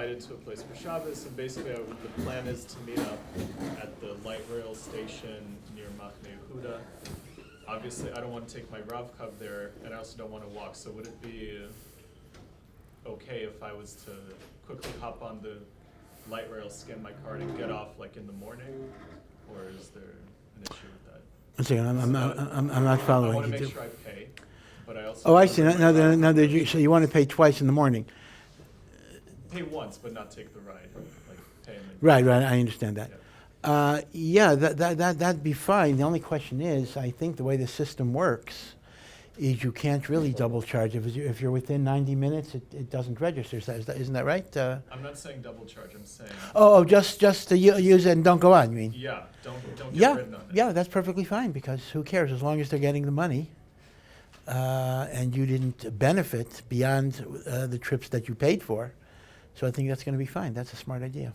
invited to a place for Shabbos, and basically the plan is to meet up at the light rail station near Machne Yehuda. Obviously, I don't want to take my Rav Kav there, and I also don't want to walk, so would it be okay if I was to quickly hop on the light rail, scan my card, and get off like in the morning? Or is there an issue with that? One second, I'm not following. I want to make sure I pay, but I also... Oh, I see. So you want to pay twice in the morning? Pay once, but not take the ride. Like pay and then... Right, I understand that. Yeah. That'd be fine. The only question is, I think the way the system works is you can't really double charge. If you're within 90 minutes, it doesn't register. Isn't that right? I'm not saying double charge. I'm saying... Just to use it and don't go on, you mean? Yeah, don't get written on it. Yeah, that's perfectly fine, because who cares? As long as they're getting the money and you didn't benefit beyond the trips that you paid for. So I think that's going to be fine. That's a smart idea.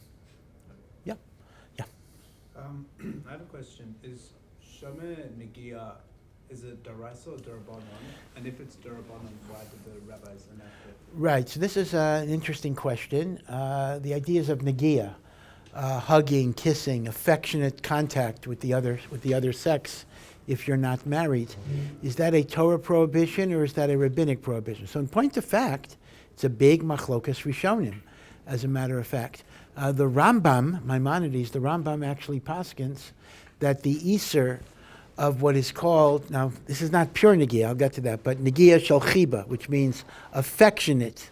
Yeah. I have a question. Is Shomer Negiah, is it dOraisa or dRabbanan? And if it's dRabbanan, why did the rabbis enact it? Right. So this is an interesting question. The ideas of Negiah, hugging, kissing, affectionate contact with the other sex, if you're not married, is that a Torah prohibition or is that a rabbinic prohibition? So in point of fact, it's a big machlokas rishonim, as a matter of fact. The Rambam, Maimonides, the Rambam actually paskins that the iser of what is called, now this is not pure Negiah, I'll get to that, but Negiah shel chiba, which means affectionate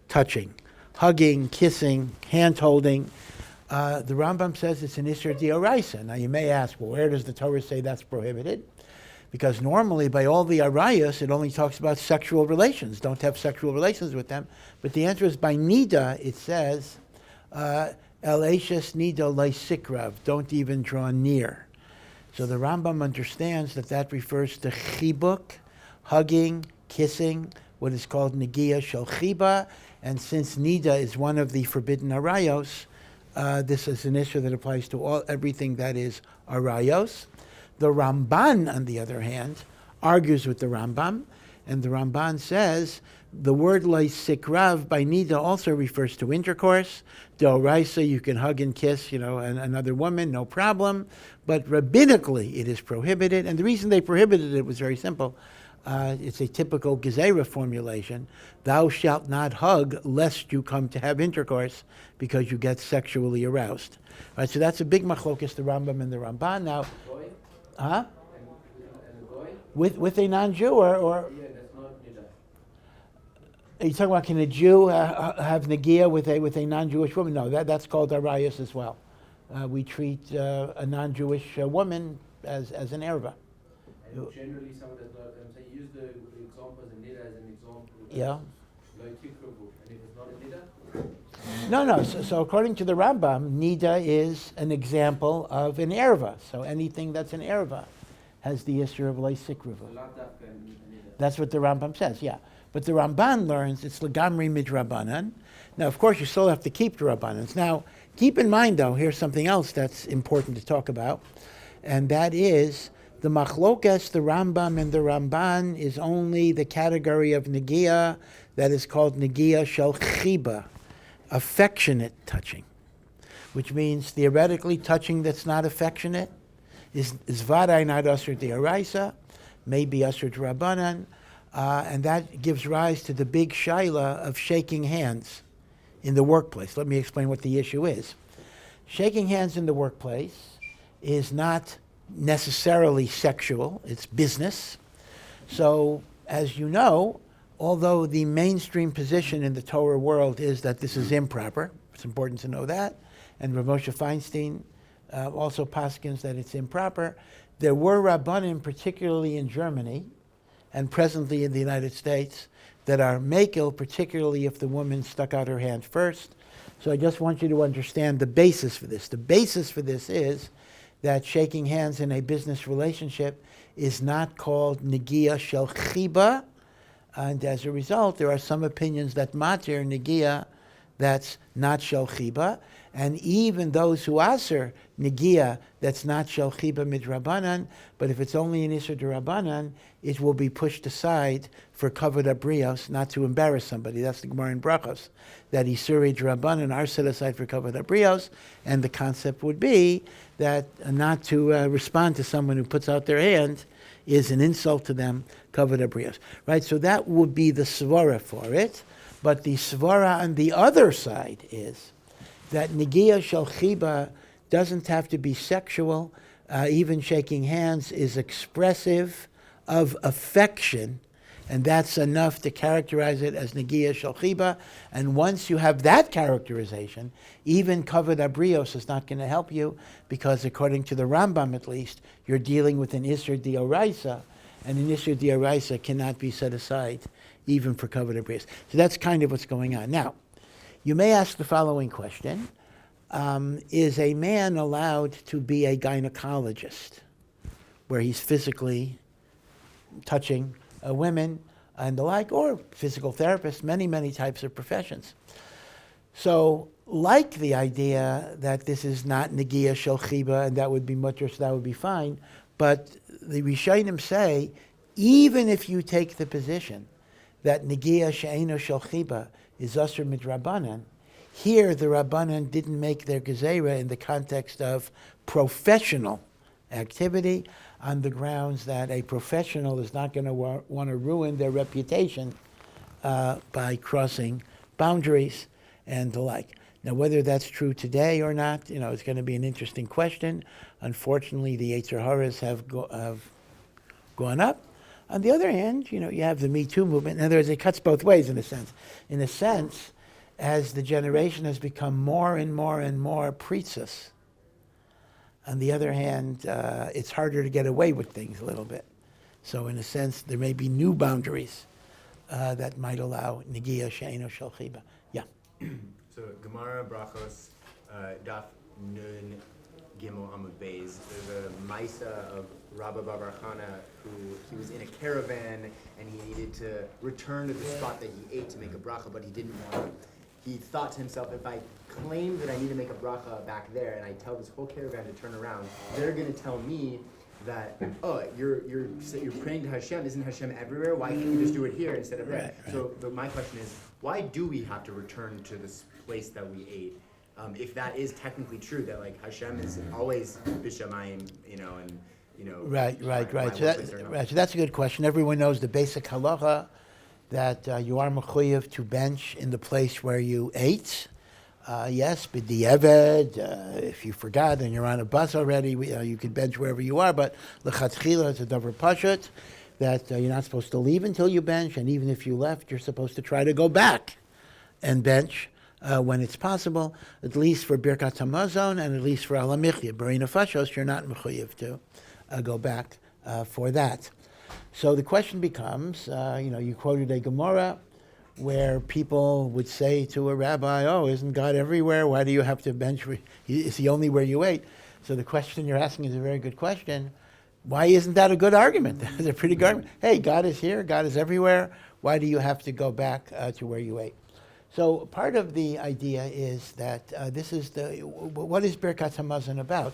touching, hugging, kissing, hand-holding. The Rambam says it's an iser dOraisa. Now you may ask, well, where does the Torah say that's prohibited? Because normally by all the arayos, it only talks about sexual relations. Don't have sexual relations with them. But the answer is by nida, it says, el eshes nida leisikrav, don't even draw near. So the Rambam understands that refers to chibuk, hugging, kissing, what is called Negiah shel chiba. And since nida is one of the forbidden arayos, this is an issue that applies to everything that is arayos. The Ramban, on the other hand, argues with the Rambam, and the Ramban says the word leisikrav by nida also refers to intercourse. dOraisa, you can hug and kiss, another woman, no problem. But rabbinically, it is prohibited, and the reason they prohibited it was very simple. It's a typical gezerah formulation. Thou shalt not hug lest you come to have intercourse because you get sexually aroused. All right, so that's a big machlokas, the Rambam and the Ramban. Now, huh? With a non-Jew or yeah, that's not nida. Are you talking about, can a Jew have Negiah with a non-Jewish woman? No, that's called arayos as well. We treat a non-Jewish woman as an erva. And generally, someone does not. So you use the example as a nida as an example. Yeah. And if it's not a nida. No. So according to the Rambam, nida is an example of an erva. So anything that's an erva has the issue of leisikruva. That's what the Rambam says, yeah. But the Ramban learns it's legamri midrabanan. Now, of course, you still have to keep the Rabbanans. Now, keep in mind, though, here's something else that's important to talk about, and that is the machlokas, the Rambam and the Ramban, is only the category of Negiah that is called Negiah shel chiba, affectionate touching, which means theoretically touching that's not affectionate is vaday not usher dOraisa, maybe usher dRabbanan, and that gives rise to the big shaila of shaking hands in the workplace. Let me explain what the issue is. Shaking hands in the workplace is not necessarily sexual, it's business. So, as you know, although the mainstream position in the Torah world is that this is improper, it's important to know that, and R Moshe Feinstein also paskins that it's improper, there were Rabbanim, particularly in Germany, and presently in the United States, that are makil, particularly if the woman stuck out her hand first. So I just want you to understand the basis for this. The basis for this is that shaking hands in a business relationship is not called Negiah shel chiba, and as a result, there are some opinions that matir Negiah that's not shel chiba, and even those who aser Negiah that's not shel chiba midrabanan, but if it's only an isur dRabbanan, it will be pushed aside for kavod abrios, not to embarrass somebody. That's the Gemara in Brachos, that isuri dRabbanan are set aside for kavod abrios, and the concept would be that not to respond to someone who puts out their hand is an insult to them, kavod abrios. Right? So that would be the svara for it, but the svara on the other side is that Negiah shel chiba doesn't have to be sexual. Even shaking hands is expressive of affection, and that's enough to characterize it as Negiah shel chiba. And once you have that characterization, even kavod abrios is not going to help you, because according to the Rambam at least, you're dealing with an isur dOraisa, and an isur dOraisa cannot be set aside even for kavod abrios. So that's kind of what's going on. Now, you may ask the following question. Is a man allowed to be a gynecologist, where he's physically touching women and the like, or physical therapist, many, many types of professions? So, like the idea that this is not Negiah shel chiba, and that would be mutter, so that would be fine, but the Rishonim say, even if you take the position that Negiah she'eino shel chiba is asur midrabanan, here the Rabbanan didn't make their gezerah in the context of professional activity, on the grounds that a professional is not going to want to ruin their reputation by crossing boundaries and the like. Now, whether that's true today or not, it's going to be an interesting question. Unfortunately, the Yetzirahs have gone up. On the other hand, you have the Me Too movement. In other words, it cuts both ways in a sense. In a sense, as the generation has become more and more and more preachus, on the other hand, it's harder to get away with things a little bit. So in a sense, there may be new boundaries that might allow Negiah she'eino shel chiba. Yeah. So Gemara Brachos, Daf Nun Gimel Amud Beis. There's a Maisa of Rabbi Bar Chana who he was in a caravan and he needed to return to the spot that he ate to make a bracha, but he didn't want to. He thought to himself, if I claim that I need to make a bracha back there and I tell this whole caravan to turn around, they're going to tell me that, oh, you're praying to Hashem. Isn't Hashem everywhere? Why can't you just do it here instead of there? Right. So my question is, why do we have to return to this place that we ate? If that is technically true, that like Hashem is always b'shamayim, Right. So that's a good question. Everyone knows the basic halacha that you are mechuyev to bench in the place where you ate. Yes, b'di'eved, if you forgot and you're on a bus already, you can bench wherever you are, but l'chatchila, it's a davar pashut, that you're not supposed to leave until you bench, and even if you left, you're supposed to try to go back and bench when it's possible, at least for Birkat HaMazon and at least for Al HaMichya. B'rei Nefashos, you're not mechuyev to go back for that. So the question becomes, you quoted a Gemara where people would say to a rabbi, oh, isn't God everywhere? Why do you have to bench? Is he only where you ate? So the question you're asking is a very good question. Why isn't that a good argument? That's a pretty good argument. Hey, God is here. God is everywhere. Why do you have to go back to where you ate? So part of the idea is that what is Birkat HaMazon about?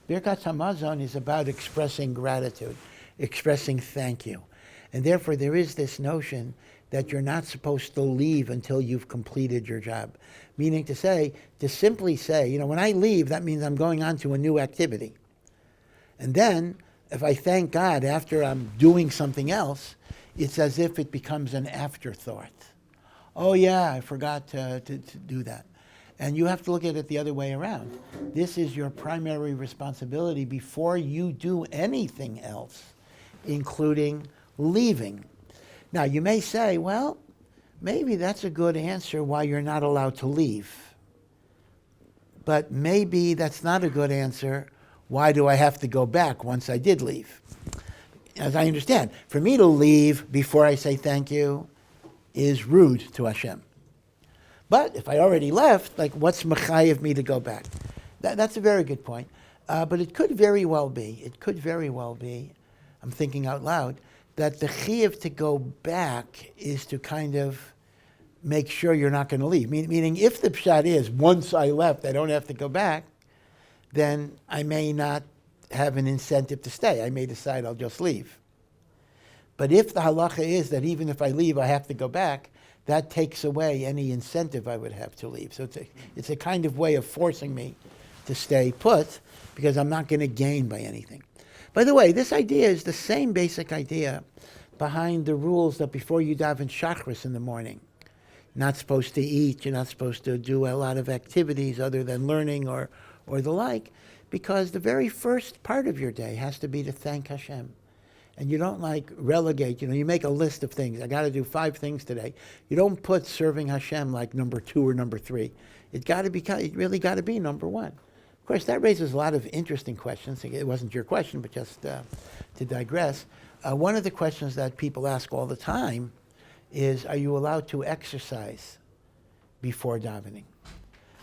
Birkat HaMazon is about expressing gratitude, expressing thank you. And therefore there is this notion that you're not supposed to leave until you've completed your job. Meaning to simply say, when I leave, that means I'm going on to a new activity. And then, if I thank God after I'm doing something else, it's as if it becomes an afterthought. Oh yeah, I forgot to do that. And you have to look at it the other way around. This is your primary responsibility before you do anything else, including leaving. Now, you may say, well, maybe that's a good answer why you're not allowed to leave. But maybe that's not a good answer. Why do I have to go back once I did leave? As I understand, for me to leave before I say thank you is rude to Hashem. But if I already left, what's mechayev me to go back? That's a very good point. But it could very well be, I'm thinking out loud, that the chiyuv to go back is to kind of make sure you're not going to leave. Meaning, if the pshat is, once I left, I don't have to go back, then I may not have an incentive to stay. I may decide I'll just leave. But if the halacha is that even if I leave, I have to go back, that takes away any incentive I would have to leave. So it's a kind of way of forcing me to stay put, because I'm not going to gain by anything. By the way, this idea is the same basic idea behind the rules that before you daven shachris in the morning, not supposed to eat, you're not supposed to do a lot of activities other than learning or the like, because the very first part of your day has to be to thank Hashem. And you don't relegate, you make a list of things. I got to do 5 things today. You don't put serving Hashem like number 2 or number 3. It really got to be number 1. Of course, that raises a lot of interesting questions. It wasn't your question, but just to digress. One of the questions that people ask all the time is, are you allowed to exercise before davening?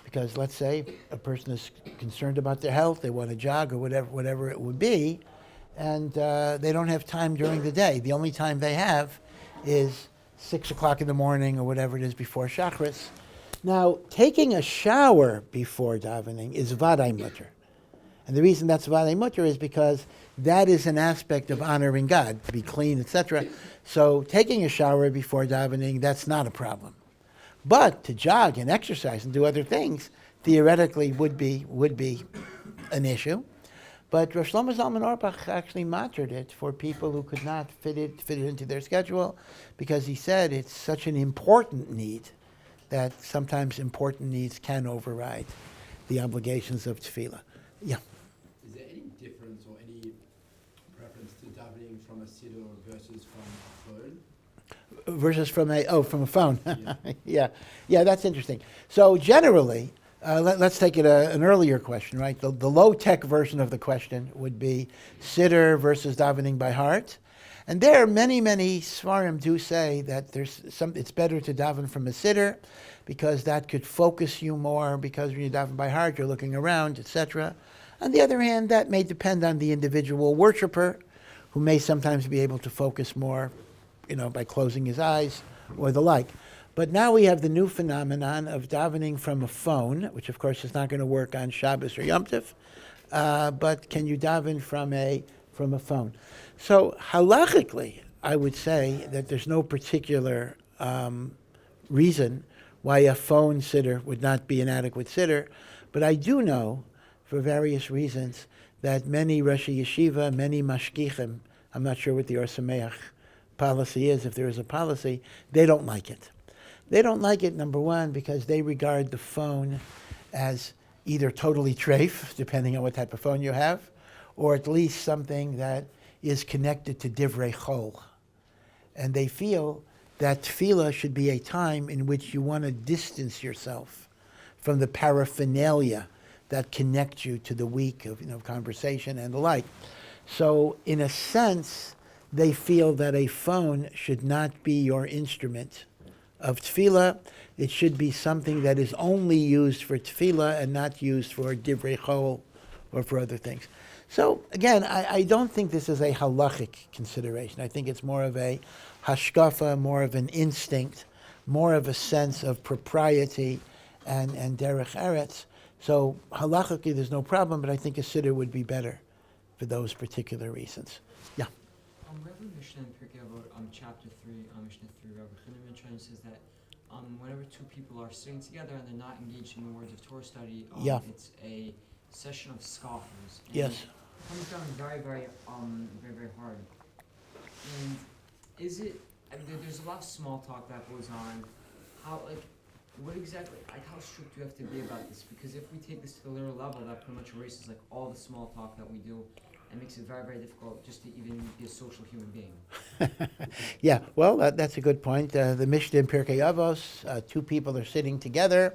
Because let's say a person is concerned about their health, they want to jog or whatever it would be, and they don't have time during the day. The only time they have is 6 o'clock in the morning or whatever it is before Shachris. Now, taking a shower before davening is vaday mutter. And the reason that's vaday mutter is because that is an aspect of honoring God, to be clean, etc. So taking a shower before davening, that's not a problem. But to jog and exercise and do other things, theoretically would be an issue. But Rosh Shlomo Zalman Auerbach actually mattered it for people who could not fit it into their schedule, because he said it's such an important need that sometimes important needs can override the obligations of tefillah. Yeah. Is there any difference or any preference to davening from a siddur versus from a phone? Versus from a phone. Yeah, that's interesting. So generally, let's take it an earlier question, right? The low-tech version of the question would be siddur versus davening by heart. And there, many svarim do say that it's better to daven from a siddur, because that could focus you more, because when you daven by heart, you're looking around, etc. On the other hand, that may depend on the individual worshiper, who may sometimes be able to focus more, by closing his eyes or the like. But now we have the new phenomenon of davening from a phone, which of course is not going to work on Shabbos or Yom Tov, but can you daven from a phone? So halachically, I would say that there's no particular reason why a phone siddur would not be an adequate siddur, but I do know, for various reasons, that many Rosh Yeshiva, many mashgichim, I'm not sure what the Or Sameach policy is, if there is a policy, they don't like it. They don't like it, number one, because they regard the phone as either totally treif, depending on what type of phone you have, or at least something that is connected to divrei chol. And they feel that tefillah should be a time in which you want to distance yourself from the paraphernalia that connect you to the week of conversation and the like. So in a sense, they feel that a phone should not be your instrument of tefillah. It should be something that is only used for tefillah and not used for divrei chol or for other things. So again, I don't think this is a halachic consideration. I think it's more of a hashkafa, more of an instinct, more of a sense of propriety and derech eretz. So halachically, there's no problem, but I think a siddur would be better for those particular reasons. Yeah. Rabbi Mishnah in Pirkei Avot, chapter 3, Mishnah 3, Rabbi Friedberg says that whenever two people are sitting together and they're not engaged in the words of Torah study, it's a session of scoffers. And Yes. it comes down very, very hard. And is it? There's a lot of small talk that goes on. What exactly? How strict do you have to be about this? Because if we take this to the literal level, that pretty much erases all the small talk that we do, and makes it very, very difficult just to even be a social human being. Yeah, well, that's a good point. The Mishnah in Pirkei Avos, two people are sitting together,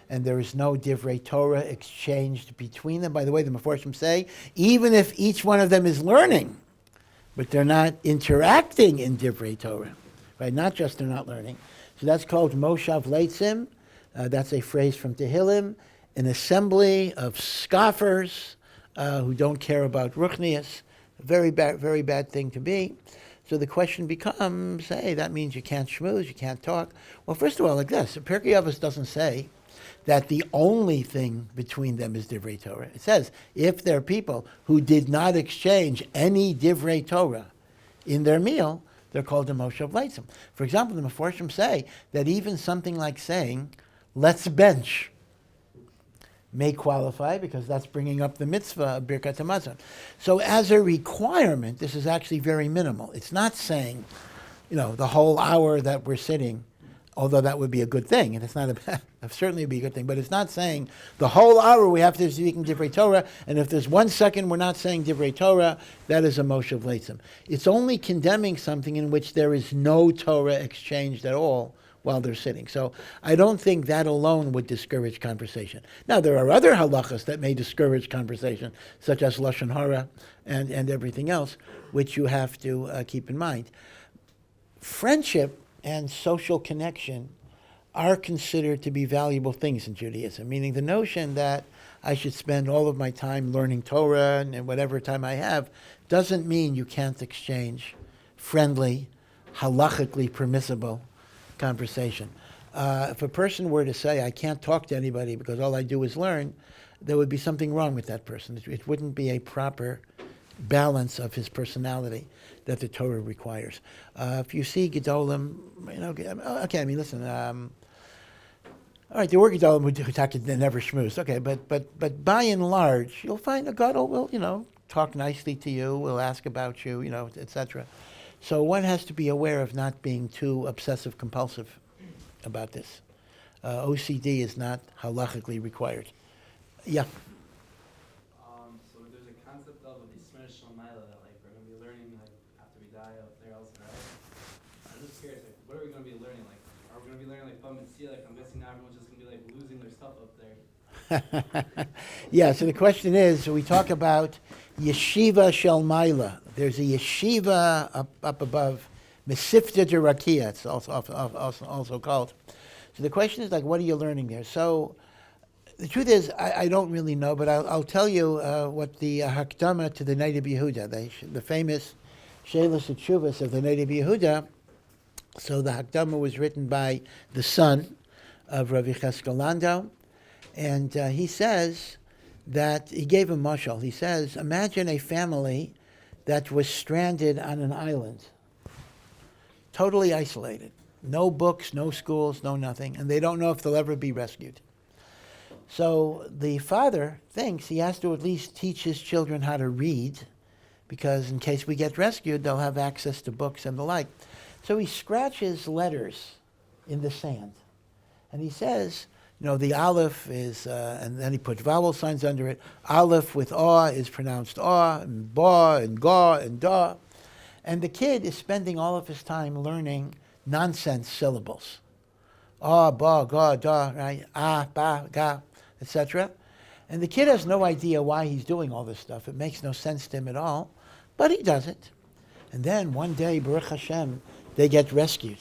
and there is no divrei Torah exchanged between them. By the way, the Meforshim say, even if each one of them is learning, but they're not interacting in divrei Torah, right? Not just they're not learning. So that's called Moshav Leitzim. That's a phrase from Tehillim, an assembly of scoffers who don't care about ruchnius. Very bad thing to be. So the question becomes, hey, that means you can't schmooze, you can't talk. Well, first of all, like this, Pirkei Avos doesn't say that the only thing between them is divrei Torah. It says, if there are people who did not exchange any divrei Torah in their meal, they're called a Moshe Feinstein. For example, the Meforshim say that even something like saying, let's bench, may qualify because that's bringing up the mitzvah of Birkat HaMazon. So as a requirement, this is actually very minimal. It's not saying, the whole hour that we're sitting, although that would be a good thing, and it's not certainly would be a good thing, but it's not saying the whole hour we have to speak in divrei Torah, and if there's 1 second we're not saying divrei Torah, that is a Moshe Feinstein. It's only condemning something in which there is no Torah exchanged at all while they're sitting. So I don't think that alone would discourage conversation. Now, there are other halachas that may discourage conversation, such as Lashon Hara and everything else, which you have to keep in mind. Friendship and social connection are considered to be valuable things in Judaism, meaning the notion that I should spend all of my time learning Torah and whatever time I have doesn't mean you can't exchange friendly, halachically permissible conversation. If a person were to say, I can't talk to anybody because all I do is learn, there would be something wrong with that person. It wouldn't be a proper balance of his personality that the Torah requires. If you see Gedolim, listen, all right, there were Gedolim who never schmoozed, okay, but by and large, you'll find a Gadol will, talk nicely to you, will ask about you, etc. So one has to be aware of not being too obsessive compulsive about this. OCD is not halachically required. Yeah. So there's a concept of a dismiss Shomer that we're going to be learning after we die up there else, right? I'm just curious, what are we going to be learning? Are we going to be learning bentsch? I'm guessing now everyone's just going to be losing their stuff up there. Yeah. So the question is, we talk about Yeshiva Shel Maila. There's a yeshiva up above, Mesifta derakia, it's also called. So the question is, what are you learning there? So the truth is, I don't really know, but I'll tell you what the Hakdama to the Noda B'Yehuda, the famous Shelas Tshuvos of the Noda B'Yehuda. So the Hakdama was written by the son of Rabbi Cheskel Landau, and he says that he gave a mashal. He says, imagine a family that was stranded on an island, totally isolated. No books, no schools, no nothing, and they don't know if they'll ever be rescued. So the father thinks he has to at least teach his children how to read, because in case we get rescued, they'll have access to books and the like. So he scratches letters in the sand, and he says, the aleph is, and then he puts vowel signs under it. Aleph with aw is pronounced aw, and ba, and ga, and da. And the kid is spending all of his time learning nonsense syllables. Ah, ba, ga, da, right? Ah, ba, ga, etc. And the kid has no idea why he's doing all this stuff. It makes no sense to him at all, but he does it. And then one day, Baruch Hashem, they get rescued.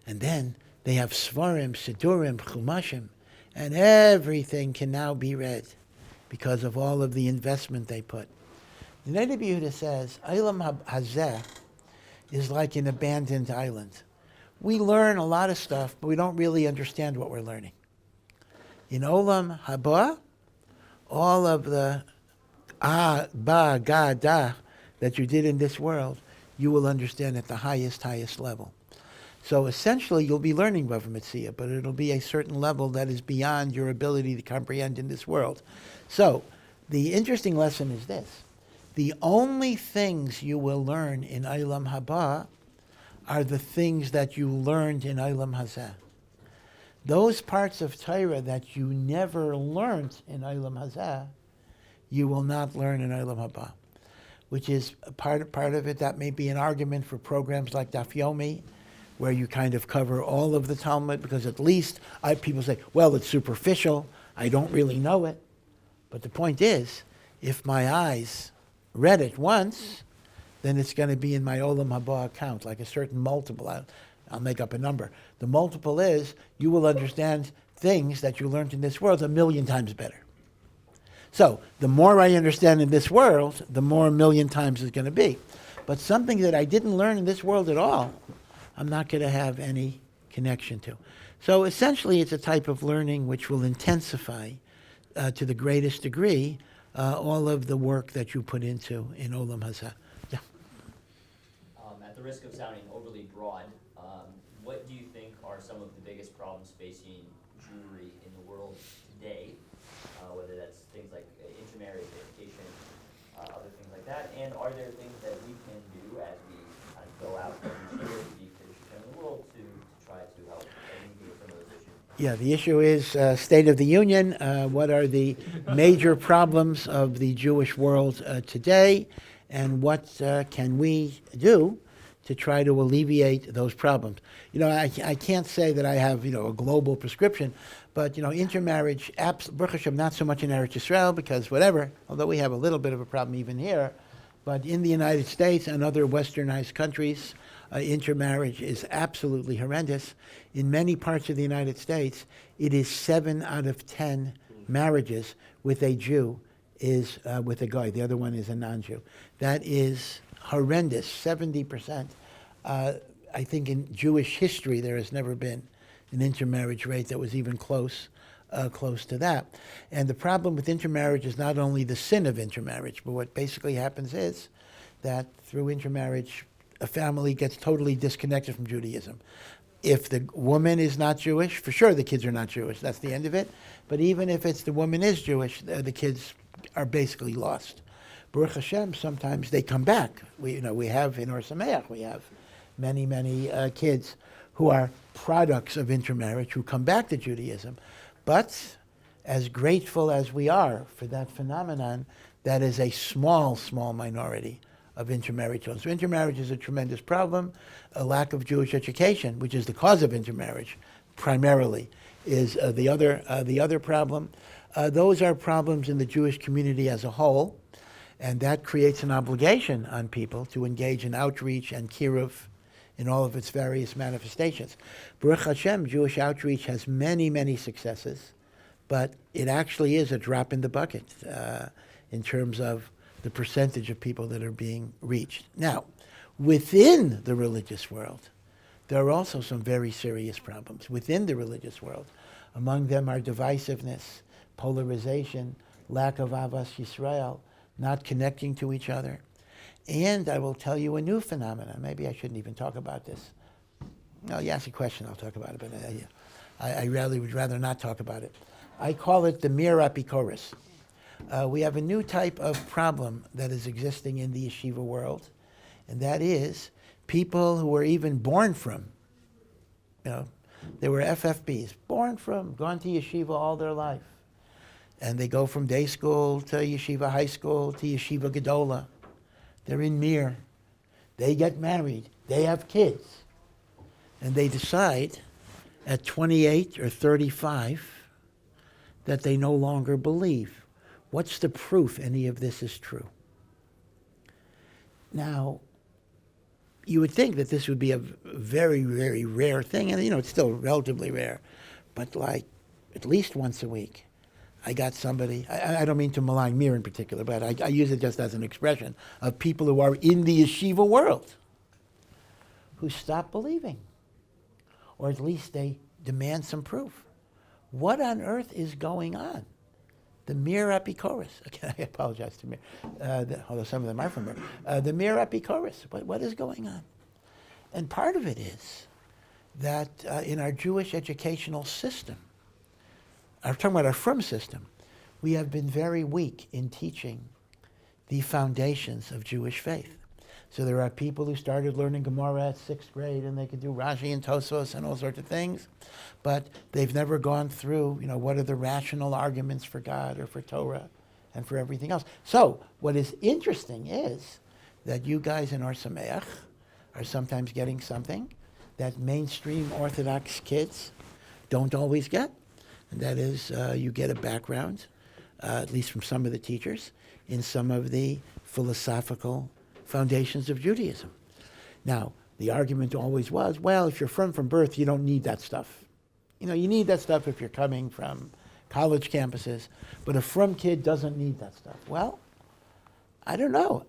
And then they have svarim, siddurim, chumashim, and everything can now be read because of all of the investment they put. The Noda B'Yehuda says, Olam hazeh is like an abandoned island. We learn a lot of stuff, but we don't really understand what we're learning. In Olam haba, all of the ba, ga, da that you did in this world, you will understand at the highest level. So essentially, you'll be learning Bava Metzia, but it'll be a certain level that is beyond your ability to comprehend in this world. So the interesting lesson is this. The only things you will learn in Olam Haba are the things that you learned in Olam Hazeh. Those parts of Torah that you never learned in Olam Hazeh, you will not learn in Olam Haba, which is part of it. That may be an argument for programs like Daf Yomi, where you kind of cover all of the Talmud, because at least people say, well, it's superficial, I don't really know it. But the point is, if my eyes read it once, then it's going to be in my Olam Haba account, like a certain multiple. I'll make up a number. The multiple is, you will understand things that you learned in this world 1,000,000 times better. So, the more I understand in this world, the more 1,000,000 times it's going to be. But something that I didn't learn in this world at all, I'm not going to have any connection to. So essentially, it's a type of learning which will intensify to the greatest degree all of the work that you put into in Olam Hazeh. Yeah. At the risk of sounding overly broad, what do you think are some of the biggest problems facing Jewry in the world today? Whether that's things like intermarriage, education, other things like that, and are there things that we can do as we kind of go out and share the Christian in the world to try to help alleviate some of those issues? Yeah, the issue is State of the Union. What are the major problems of the Jewish world today, and what can we do to try to alleviate those problems? You know, I can't say that I have, you know, a global prescription, but, you know, intermarriage, Baruch Hashem, not so much in Eretz Yisrael, because whatever, although we have a little bit of a problem even here, but in the United States and other westernized countries, intermarriage is absolutely horrendous. In many parts of the United States, it is 7 out of 10 marriages with a Jew is with a guy. The other one is a non-Jew. That is horrendous, 70%. I think in Jewish history there has never been an intermarriage rate that was even close to that. And the problem with intermarriage is not only the sin of intermarriage, but what basically happens is that through intermarriage, a family gets totally disconnected from Judaism. If the woman is not Jewish, for sure the kids are not Jewish. That's the end of it. But even if it's the woman is Jewish, the kids are basically lost. Baruch Hashem, sometimes they come back. We have in Or Sameach, we have many kids who are products of intermarriage who come back to Judaism. But as grateful as we are for that phenomenon, that is a small minority of intermarriage children. So intermarriage is a tremendous problem. A lack of Jewish education, which is the cause of intermarriage, primarily, is the other problem. Those are problems in the Jewish community as a whole, and that creates an obligation on people to engage in outreach and kiruv in all of its various manifestations. Baruch Hashem, Jewish outreach has many successes, but it actually is a drop in the bucket in terms of the percentage of people that are being reached. Now, within the religious world, there are also some very serious problems within the religious world. Among them are divisiveness, polarization, lack of Avas Yisrael, not connecting to each other. And I will tell you a new phenomenon. Maybe I shouldn't even talk about this. No, you ask a question, I'll talk about it, but I would rather not talk about it. I call it the mir apikoros. We have a new type of problem that is existing in the yeshiva world, and that is people who were even born from, they were FFBs, born from, gone to yeshiva all their life. And they go from day school to yeshiva high school to yeshiva gedola. They're in Mir. They get married. They have kids. And they decide at 28 or 35 that they no longer believe. What's the proof any of this is true? Now, you would think that this would be a very rare thing, and it's still relatively rare, but like at least once a week, I got somebody, I don't mean to malign Mir in particular, but I use it just as an expression of people who are in the yeshiva world who stop believing, or at least they demand some proof. What on earth is going on? The Mir apikoros. Okay, I apologize to Mir, although some of them are from Mir. The Mir apikoros. What is going on? And part of it is that in our Jewish educational system, I'm talking about our frum system, we have been very weak in teaching the foundations of Jewish faith. So there are people who started learning Gemara at 6th grade, and they could do Rashi and Tosfos and all sorts of things, but they've never gone through, what are the rational arguments for God or for Torah and for everything else. So what is interesting is that you guys in Or Sameach are sometimes getting something that mainstream Orthodox kids don't always get. And that is, you get a background, at least from some of the teachers, in some of the philosophical foundations of Judaism. Now, the argument always was, well, if you're from birth, you don't need that stuff. You need that stuff if you're coming from college campuses, but a frum kid doesn't need that stuff. Well, I don't know.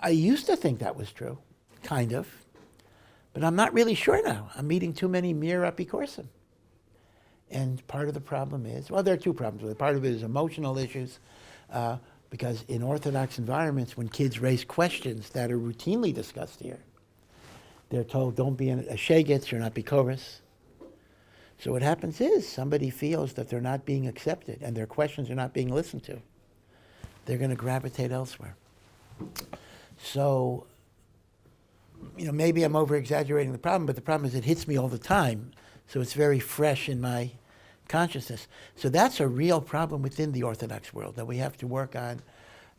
I used to think that was true, kind of, but I'm not really sure now. I'm meeting too many mir apikorsim. And part of the problem is, well, there are two problems with it. Part of it is emotional issues, because in Orthodox environments, when kids raise questions that are routinely discussed here, they're told, don't be a shegetz, you're not bikoris. So what happens is somebody feels that they're not being accepted and their questions are not being listened to. They're going to gravitate elsewhere. So, maybe I'm over-exaggerating the problem, but the problem is it hits me all the time. So it's very fresh in my consciousness. So that's a real problem within the Orthodox world, that we have to work on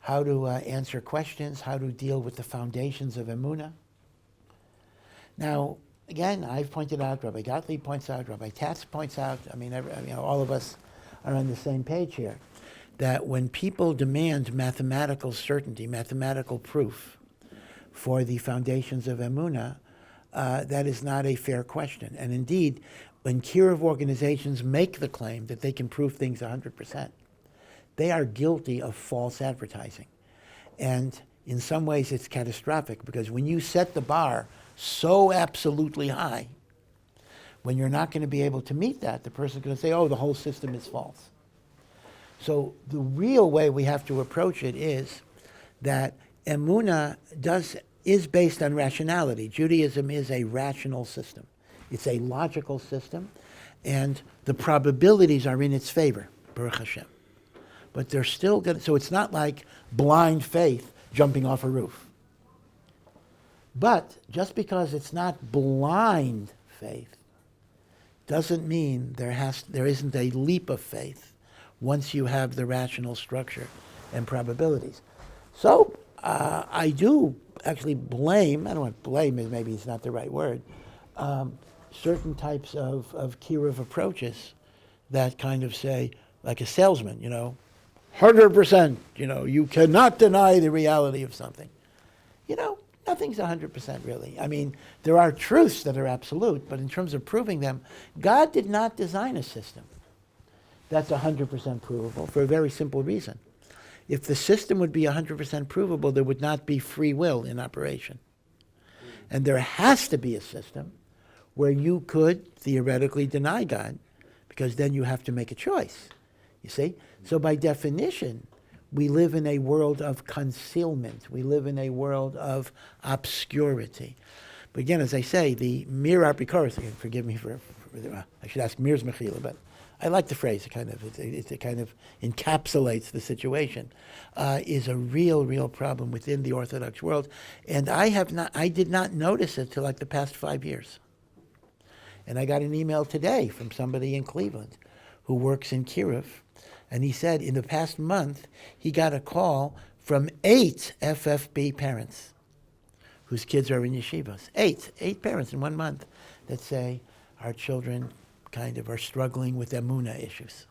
how to answer questions, how to deal with the foundations of emunah. Now, again, I've pointed out, Rabbi Gottlieb points out, Rabbi Tatz points out, all of us are on the same page here, that when people demand mathematical certainty, mathematical proof for the foundations of emunah, that is not a fair question. And indeed, when kiruv organizations make the claim that they can prove things 100%, they are guilty of false advertising. And in some ways, it's catastrophic, because when you set the bar so absolutely high, when you're not going to be able to meet that, the person's going to say, oh, the whole system is false. So the real way we have to approach it is that emunah is based on rationality. Judaism is a rational system. It's a logical system, and the probabilities are in its favor, Baruch Hashem. But they're still good. So it's not like blind faith jumping off a roof. But just because it's not blind faith doesn't mean there isn't a leap of faith once you have the rational structure and probabilities. So I do actually blame, I don't want blame, maybe it's not the right word, certain types of kiruv approaches that kind of say, like a salesman, 100%, you cannot deny the reality of something. Nothing's 100% really. I mean, there are truths that are absolute, but in terms of proving them, God did not design a system that's 100% provable for a very simple reason. If the system would be 100% provable, there would not be free will in operation. And there has to be a system where you could theoretically deny God, because then you have to make a choice. You see? So by definition, we live in a world of concealment. We live in a world of obscurity. But again, as I say, the mir apikoros, forgive me for I should ask mir's mechila, but I like the phrase. It kind of encapsulates the situation. Is a real problem within the Orthodox world, and I did not notice it till like the past 5 years. And I got an email today from somebody in Cleveland who works in kiruv, and he said in the past month he got a call from 8 FFB parents whose kids are in yeshivas. Eight parents in 1 month that say our children kind of are struggling with emunah issues.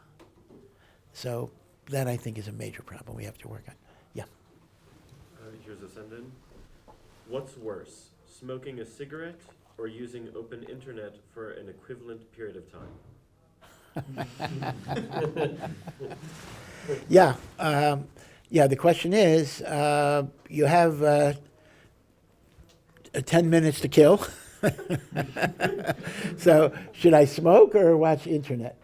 So that, I think, is a major problem we have to work on. Yeah. Here's a send-in. What's worse, smoking a cigarette or using open internet for an equivalent period of time? Yeah. The question is, you have 10 minutes to kill. So should I smoke or watch internet?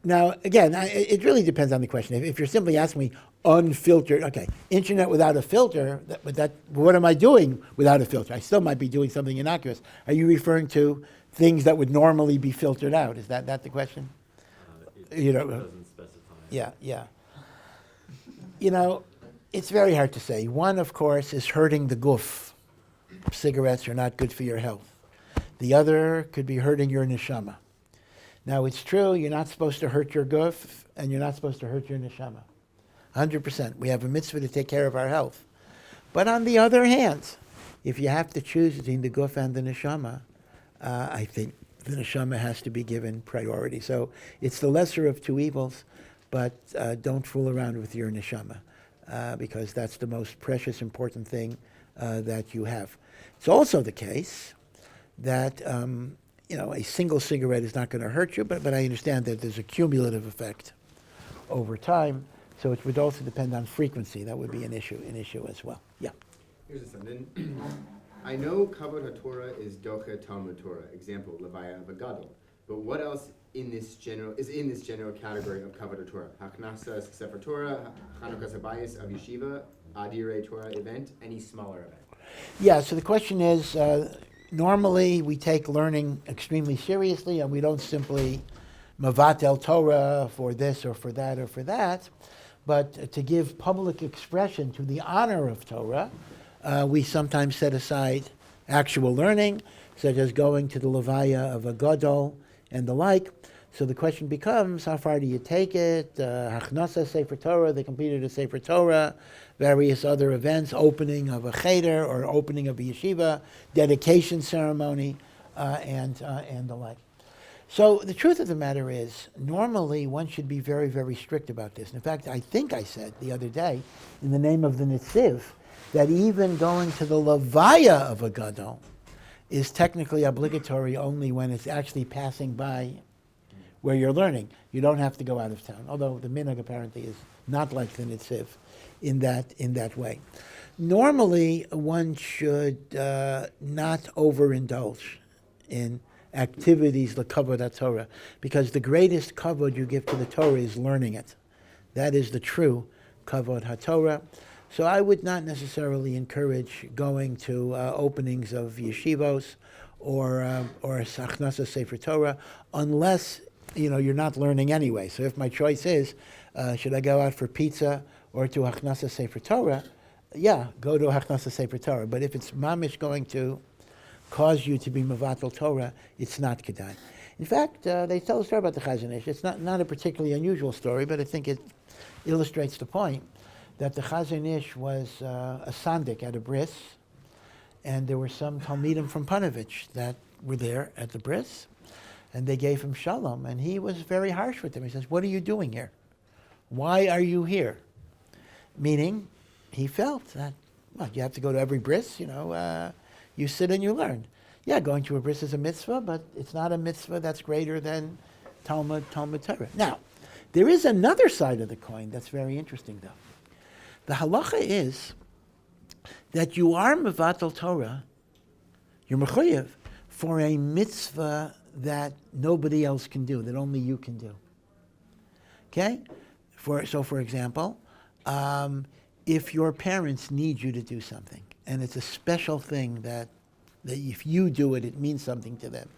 Now, again, it really depends on the question. If you're simply asking me unfiltered, okay, internet without a filter, what am I doing without a filter? I still might be doing something innocuous. Are you referring to things that would normally be filtered out? Is that the question? It doesn't specify. Yeah. It's very hard to say. One, of course, is hurting the guf. Cigarettes are not good for your health. The other could be hurting your neshama. Now, it's true, you're not supposed to hurt your guf, and you're not supposed to hurt your neshama. 100%. We have a mitzvah to take care of our health. But on the other hand, if you have to choose between the guf and the neshama, I think the neshama has to be given priority. So it's the lesser of two evils, but don't fool around with your neshama, because that's the most precious, important thing that you have. It's also the case that a single cigarette is not going to hurt you, but I understand that there's a cumulative effect over time, so it would also depend on frequency. That would be an issue as well. Yeah. Here's a sentence. I know kavod haTorah is doche Talmud Torah, example, levaya of a gadol. But what else in this general category of kavod haTorah? Haknasa sefer Torah, Chanukah Sabayis of Yeshiva, Adirei Torah event, any smaller event? Yeah, so the question is, normally we take learning extremely seriously and we don't simply mavatel Torah for this or for that or for that, but to give public expression to the honor of Torah, we sometimes set aside actual learning, such as going to the levaya of a gadol and the like. So the question becomes, how far do you take it? Hachnasa Sefer Torah, they completed a Sefer Torah, various other events, opening of a cheder or opening of a yeshiva, dedication ceremony, and the like. So the truth of the matter is, normally one should be very, very strict about this. In fact, I think I said the other day, in the name of the Nitziv, that even going to the levaya of a gadol is technically obligatory only when it's actually passing by where you're learning. You don't have to go out of town, although the minhag apparently is not like the Nitziv in that way. Normally, one should not overindulge in activities lekavod haTorah, because the greatest kavod you give to the Torah is learning it. That is the true kavod haTorah. So I would not necessarily encourage going to openings of yeshivos or Achnasa Sefer Torah unless you're not learning anyway. So if my choice is, should I go out for pizza or to Achnasa Sefer Torah, yeah, go to Achnasa Sefer Torah. But if it's mamish going to cause you to be mevatel Torah, it's not kedai. In fact, they tell a story about the Chazon Ish. It's not a particularly unusual story, but I think it illustrates the point that the Chazon Ish was a sandik at a bris, and there were some Talmidim from Panovich that were there at the bris, and they gave him shalom, and he was very harsh with them. He says, "What are you doing here? Why are you here?" Meaning, he felt that, well, you have to go to every bris, you sit and you learn. Yeah, going to a bris is a mitzvah, but it's not a mitzvah that's greater than Talmud Torah. Now, there is another side of the coin that's very interesting, though. The halacha is that you are mevatel Torah, you're mechuyev, for a mitzvah that nobody else can do, that only you can do. Okay? For example, if your parents need you to do something, and it's a special thing that if you do it, it means something to them.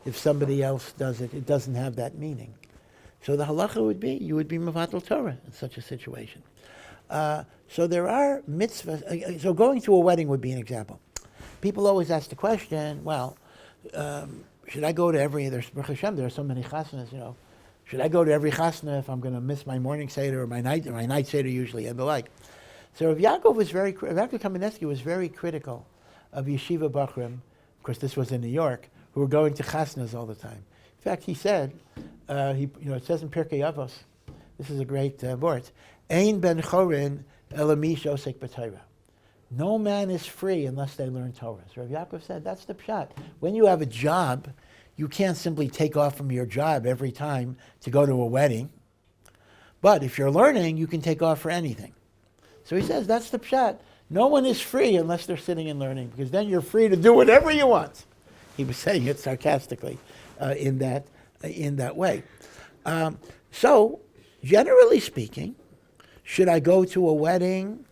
If somebody else does it, it doesn't have that meaning. So the halacha would be, you would be mevatel Torah in such a situation. So there are mitzvahs. So going to a wedding would be an example. People always ask the question, well, should I go to there's Baruch Hashem, there are so many chasnas, should I go to every chasna if I'm going to miss my morning seder or my night seder usually and the like? So Rav Yaakov Kamenetsky was very critical of yeshiva bachrim. Of course, this was in New York, who were going to chasnas all the time. In fact, he said, it says in Pirkei Avos, this is a great word, Ein ben chorin elamish osek b'Torah. No man is free unless they learn Torah. So Rav Yaakov said, that's the pshat. When you have a job, you can't simply take off from your job every time to go to a wedding. But if you're learning, you can take off for anything. So he says, that's the pshat. No one is free unless they're sitting and learning, because then you're free to do whatever you want. He was saying it sarcastically in that way. So, generally speaking, should I go to a wedding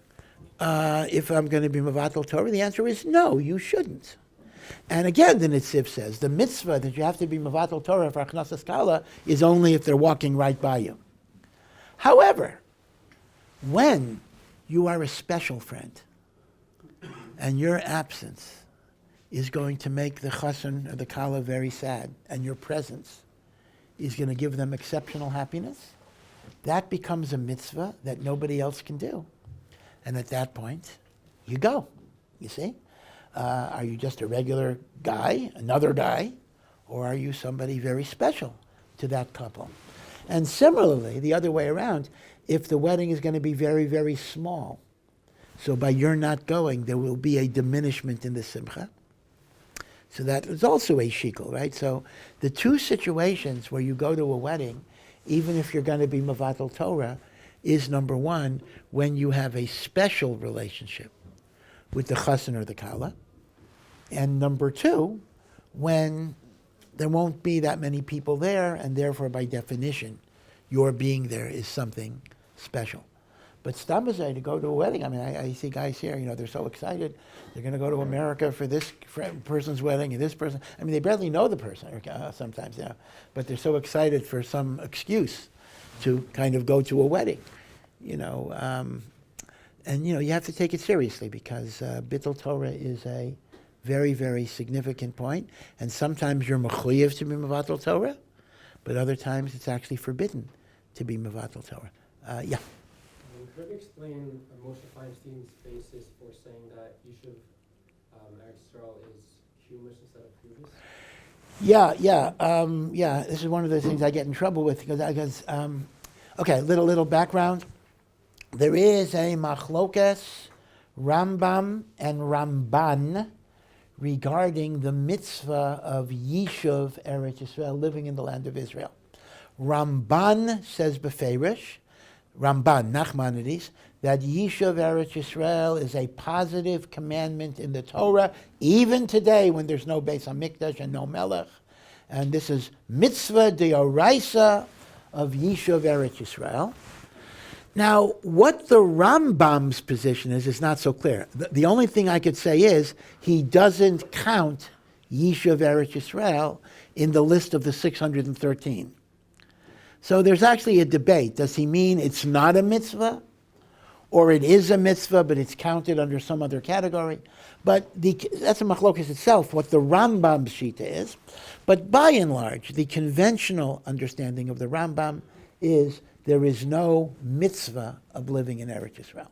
if I'm going to be mevatel Torah? The answer is no, you shouldn't. And again, the Nitziv says, the mitzvah that you have to be mevatel Torah for achnasas kala is only if they're walking right by you. However, when you are a special friend, and your absence is going to make the chassan or the kala very sad, and your presence is going to give them exceptional happiness, that becomes a mitzvah that nobody else can do. And at that point, you go, you see? Are you just a regular guy, another guy, or are you somebody very special to that couple? And similarly, the other way around, if the wedding is going to be very, very small, so by your not going, there will be a diminishment in the simcha. So that is also a shikul, right? So the two situations where you go to a wedding, even if you're going to be mevatel Torah, is number one, when you have a special relationship with the chassan or the kala. And number two, when there won't be that many people there, and therefore, by definition, your being there is something special. But stamazay, to go to a wedding, I mean, I see guys here, they're so excited. They're going to go to America for this person's wedding and this person. I mean, they barely know the person sometimes, but they're so excited for some excuse to kind of go to a wedding, And, you have to take it seriously because bittul Torah is a very, very significant point. And sometimes you're mechuyev to be mevatel Torah, but other times it's actually forbidden to be mevatel Torah. Could you explain Moshe Feinstein's basis for saying that yishuv Eretz Yisrael is humus instead of humus? This is one of the things I get in trouble with because okay, little background. There is a machlokes Rambam and Ramban regarding the mitzvah of yishuv Eretz Yisrael, living in the land of Israel. Ramban says beferish, Ramban, Nachmanides, that yishuv Eretz Yisrael is a positive commandment in the Torah, even today when there's no Beis HaMikdash and no Melech. And this is mitzvah dOraisa of yishuv Eretz Yisrael. Now, what the Rambam's position is not so clear. The only thing I could say is he doesn't count yishuv Eretz Yisrael in the list of the 613. So there's actually a debate. Does he mean it's not a mitzvah? Or it is a mitzvah, but it's counted under some other category? But that's a machlokes itself, what the Rambam's shita is. But by and large, the conventional understanding of the Rambam is there is no mitzvah of living in Eretz Yisrael.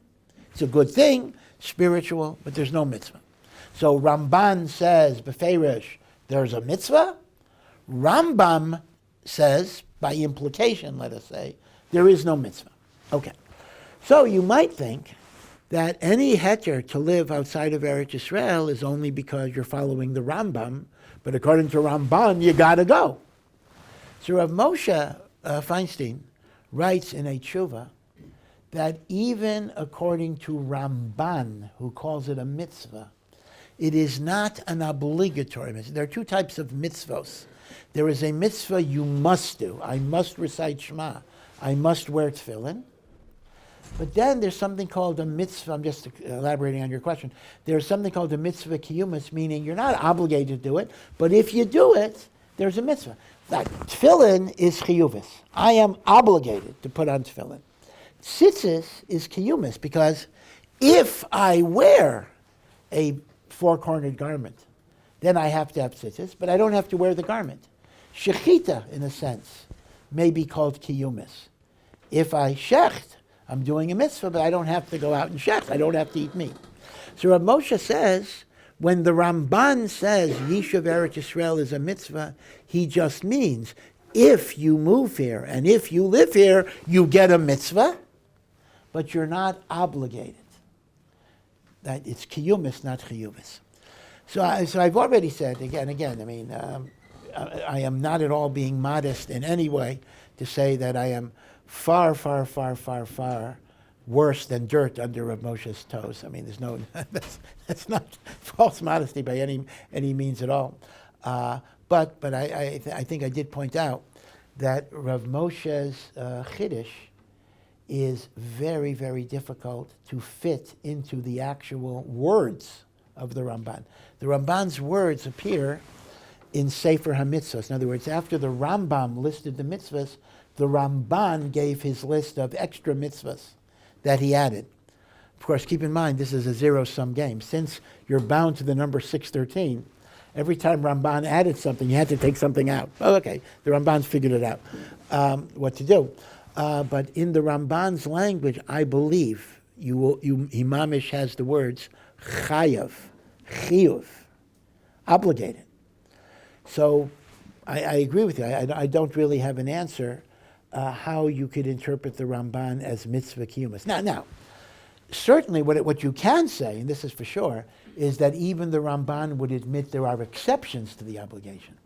It's a good thing, spiritual, but there's no mitzvah. So Ramban says, beferish, there's a mitzvah. Rambam says, by implication, let us say, there is no mitzvah. Okay. So you might think that any heter to live outside of Eretz Yisrael is only because you're following the Rambam, but according to Ramban, you gotta go. So Rav Moshe Feinstein writes in a tshuva that even according to Ramban, who calls it a mitzvah, it is not an obligatory mitzvah. There are two types of mitzvos. There is a mitzvah you must do. I must recite Shema. I must wear tefillin. But then there's something called a mitzvah. I'm just elaborating on your question. There's something called a mitzvah kiyumis, meaning you're not obligated to do it, but if you do it, there's a mitzvah. Like tefillin is chiyuvis. I am obligated to put on tefillin. Tzitzis is kiyumis because if I wear a four-cornered garment, then I have to have tzitzis, but I don't have to wear the garment. Shechita, in a sense, may be called kiyumis. If I shecht, I'm doing a mitzvah, but I don't have to go out and shecht. I don't have to eat meat. So Rav Moshe says, when the Ramban says yishuv Eretz Yisrael is a mitzvah, he just means if you move here and if you live here, you get a mitzvah, but you're not obligated. That it's kiyumis, not chiyuvis. So I've already said again. I mean, I am not at all being modest in any way to say that I am far worse than dirt under Rav Moshe's toes. I mean, there's no that's not false modesty by any means at all. But I think I did point out that Rav Moshe's chiddush is very, very difficult to fit into the actual words of the Ramban. The Ramban's words appear in Sefer HaMitzvos. In other words, after the Rambam listed the mitzvahs, the Ramban gave his list of extra mitzvahs that he added. Of course, keep in mind, this is a zero-sum game. Since you're bound to the number 613, every time Ramban added something, you had to take something out. Oh, okay, the Ramban's figured it out, what to do. But in the Ramban's language, I believe, Imamish has the words chayav, chiyuv, obligated. So I agree with you. I don't really have an answer how you could interpret the Ramban as mitzvah kiyumis. Now, certainly what you can say, and this is for sure, is that even the Ramban would admit there are exceptions to the obligation.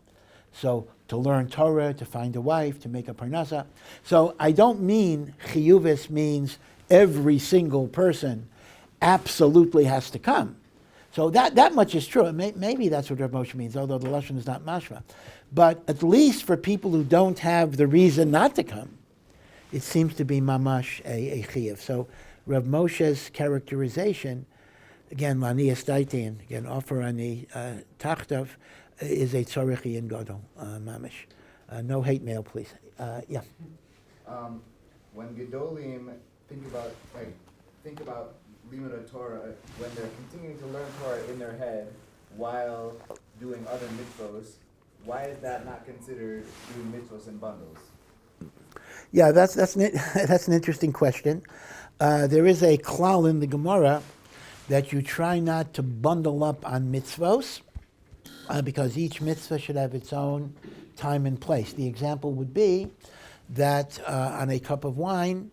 So to learn Torah, to find a wife, to make a parnasa. So I don't mean chiyuvis means every single person absolutely has to come. So that much is true. Maybe that's what Rav Moshe means, although the lashon is not mashma. But at least for people who don't have the reason not to come, it seems to be mamash a chiyuv. So Rav Moshe's characterization, again, lani estaitin, again, offer ani tachtav, is a tzorich in gadol, mamish. No hate mail, please. Yeah. When Gedolim think about limud Torah, when they're continuing to learn Torah in their head while doing other mitzvos, why is that not considered doing mitzvos in bundles? Yeah, that's an interesting question. There is a klal in the Gemara that you try not to bundle up on mitzvos because each mitzvah should have its own time and place. The example would be that on a cup of wine,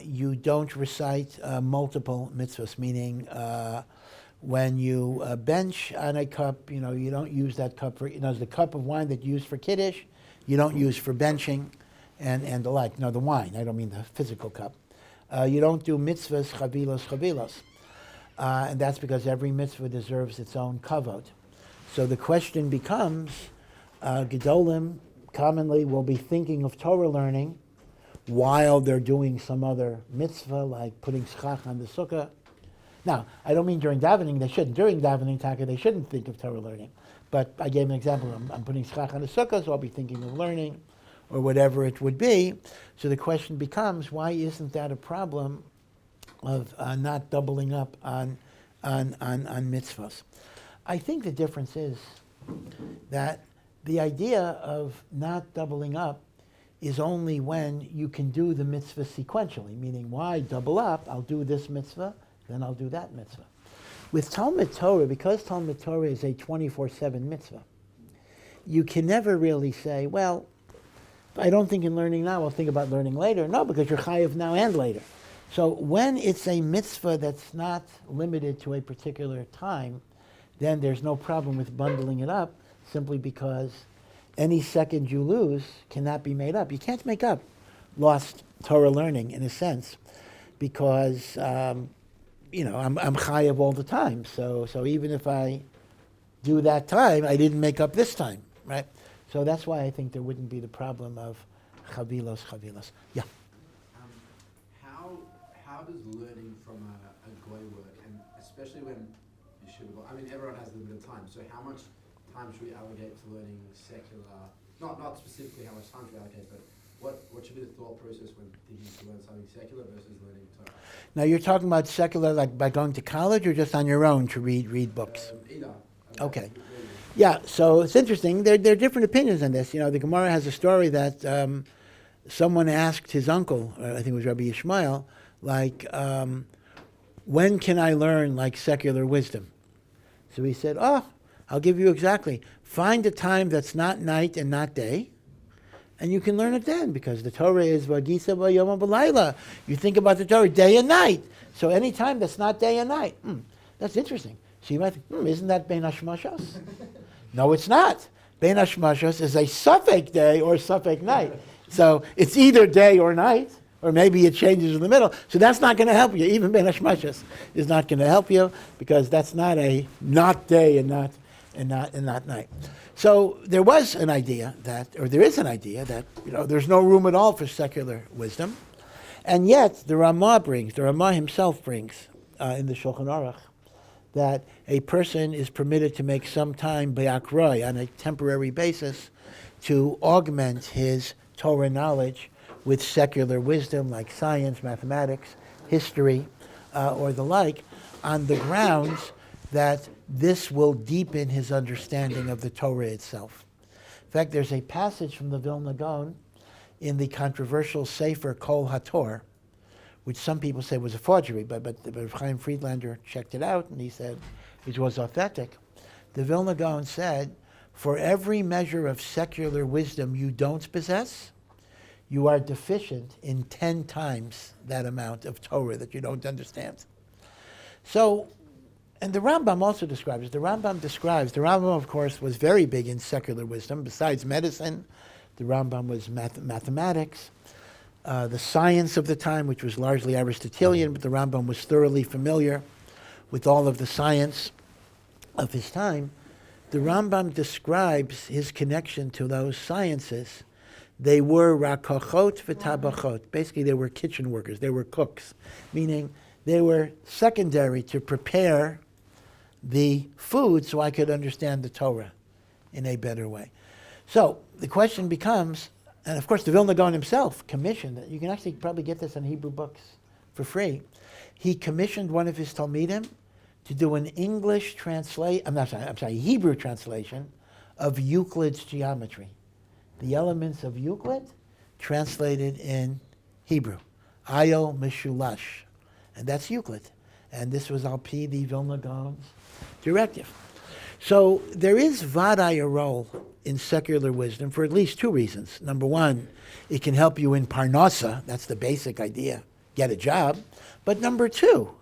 you don't recite multiple mitzvahs, meaning when you bench on a cup, you don't use that cup for, the cup of wine that you use for kiddush, you don't use for benching and the like. No, the wine, I don't mean the physical cup. You don't do mitzvahs, chavilos. And that's because every mitzvah deserves its own kavod. So the question becomes, Gedolim commonly will be thinking of Torah learning while they're doing some other mitzvah, like putting schach on the sukkah. Now, I don't mean during davening, they shouldn't. During davening, taka, they shouldn't think of Torah learning. But I gave an example. I'm putting schach on the sukkah, so I'll be thinking of learning, or whatever it would be. So the question becomes, why isn't that a problem of not doubling up on mitzvahs? I think the difference is that the idea of not doubling up is only when you can do the mitzvah sequentially, meaning why double up? I'll do this mitzvah, then I'll do that mitzvah. With Talmud Torah, because Talmud Torah is a 24/7 mitzvah, you can never really say, well, I don't think in learning now, I'll think about learning later. No, because you're chayav now and later. So when it's a mitzvah that's not limited to a particular time, then there's no problem with bundling it up, simply because any second you lose cannot be made up. You can't make up lost Torah learning, in a sense, because I'm chayav all the time. So even if I do that time, I didn't make up this time, right? So that's why I think there wouldn't be the problem of chavilos. Yeah. How does learning from a goy work, and especially when yeshiva, everyone has a little bit of time, so how much time should we allocate to learning secular, not specifically how much time should we allocate, but what should be the thought process when thinking to learn something secular versus learning Torah? Now you're talking about secular like by going to college or just on your own to read books? Either. Okay. Yeah, so it's interesting. There are different opinions on this. The Gemara has a story that someone asked his uncle, I think it was Rabbi Yishmael, when can I learn secular wisdom? So he said, I'll give you exactly. Find a time that's not night and not day, and you can learn it then, because the Torah is v'gisa v'yom v'layla. You think about the Torah day and night. So any time that's not day and night, that's interesting. So you might think, isn't that bein hashmashos? No, it's not. Bein hashmashos is a suffix day or suffix night. So it's either day or night, or maybe it changes in the middle. So that's not going to help you. Even bein hashmashos is not going to help you, because that's not a not day and not night. So there was an idea that, or there is an idea that, there's no room at all for secular wisdom, and yet the Ramah himself brings in the Shulchan Aruch, that a person is permitted to make some time b'akroi on a temporary basis to augment his Torah knowledge with secular wisdom like science, mathematics, history, or the like, on the grounds that this will deepen his understanding of the Torah itself. In fact, there's a passage from the Vilna Gaon in the controversial Sefer Kol HaTorah, which some people say was a forgery, but Chaim Friedlander checked it out, and he said it was authentic. The Vilna Gaon said, for every measure of secular wisdom you don't possess, you are deficient in 10 times that amount of Torah that you don't understand. So, and the Rambam also describes it. The Rambam, of course, was very big in secular wisdom. Besides medicine, the Rambam was mathematics, the science of the time, which was largely Aristotelian, but the Rambam was thoroughly familiar with all of the science of his time, the Rambam describes his connection to those sciences. They were rakochot v'tabachot. Basically, they were kitchen workers. They were cooks, meaning they were secondary to prepare the food so I could understand the Torah in a better way. So the question becomes, and of course the Vilna Gaon himself commissioned it. You can actually probably get this in Hebrew books for free. He commissioned one of his Talmidim to do an English Hebrew translation of Euclid's geometry. The elements of Euclid translated in Hebrew. Ayo Mishulash. And that's Euclid. And this was Al Pi the Vilna Gaon's directive. So there is vadai a role in secular wisdom for at least two reasons. Number one, it can help you in parnasa. That's the basic idea. Get a job. But number two,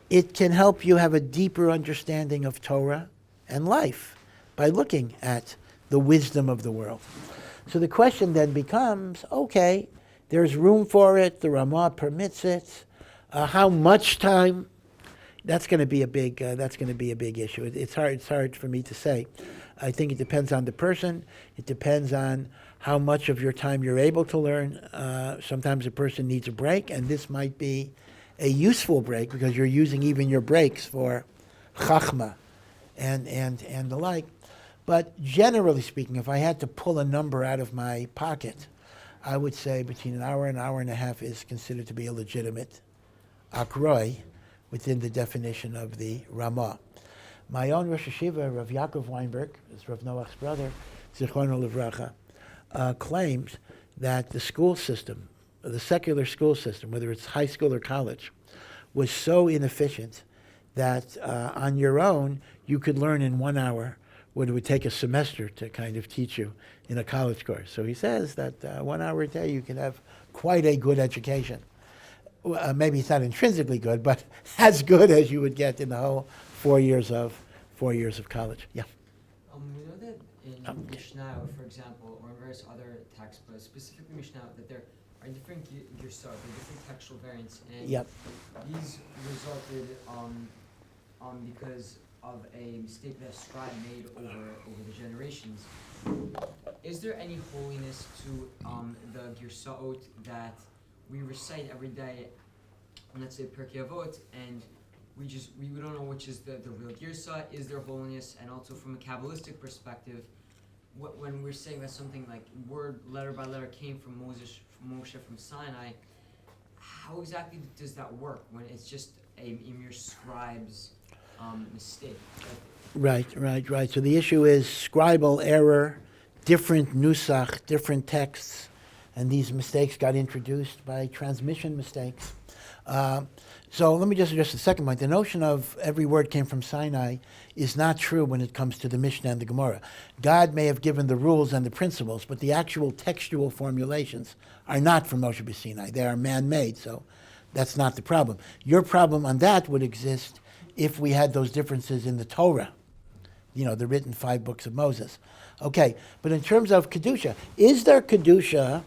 it can help you have a deeper understanding of Torah and life by looking at the wisdom of the world. So the question then becomes, okay, there's room for it, the Ramah permits it. How much time? That's going to be a big. Issue. It's hard for me to say. I think it depends on the person. It depends on how much of your time you're able to learn. Sometimes a person needs a break, and this might be a useful break because you're using even your breaks for chachma and the like. But generally speaking, if I had to pull a number out of my pocket, I would say between an hour and a half is considered to be a legitimate akroi within the definition of the Ramah. My own Rosh Yeshiva, Rav Yaakov Weinberg, is Rav Noach's brother, Zichrono Livracha, claims that the school system, the secular school system, whether it's high school or college, was so inefficient that on your own you could learn in 1 hour what it would take a semester to kind of teach you in a college course. So he says that 1 hour a day you can have quite a good education. Maybe it's not intrinsically good, but as good as you would get in the whole 4 years of college. Yeah. We know that in Mishnah, for example, or in various other texts, but specifically Mishnah, that there are different girsot, different textual variants, and Yep. these resulted because of a mistake that a scribe made over the generations. Is there any holiness to the girsot that we recite every day, let's say Pirkei Avot, and we don't know which is the real girsa? Is there holiness? And also from a Kabbalistic perspective, when we're saying that something like word letter by letter came from Moshe from Sinai, how exactly does that work when it's just a mere scribe's mistake? Right. So the issue is scribal error, different nusach, different texts, and these mistakes got introduced by transmission mistakes. So let me just address the second point. The notion of every word came from Sinai is not true when it comes to the Mishnah and the Gemara. God may have given the rules and the principles, but the actual textual formulations are not from Moshe Sinai. They are man-made, so that's not the problem. Your problem on that would exist if we had those differences in the Torah, the written 5 books of Moses. Okay, but in terms of Kedusha, is there Kedusha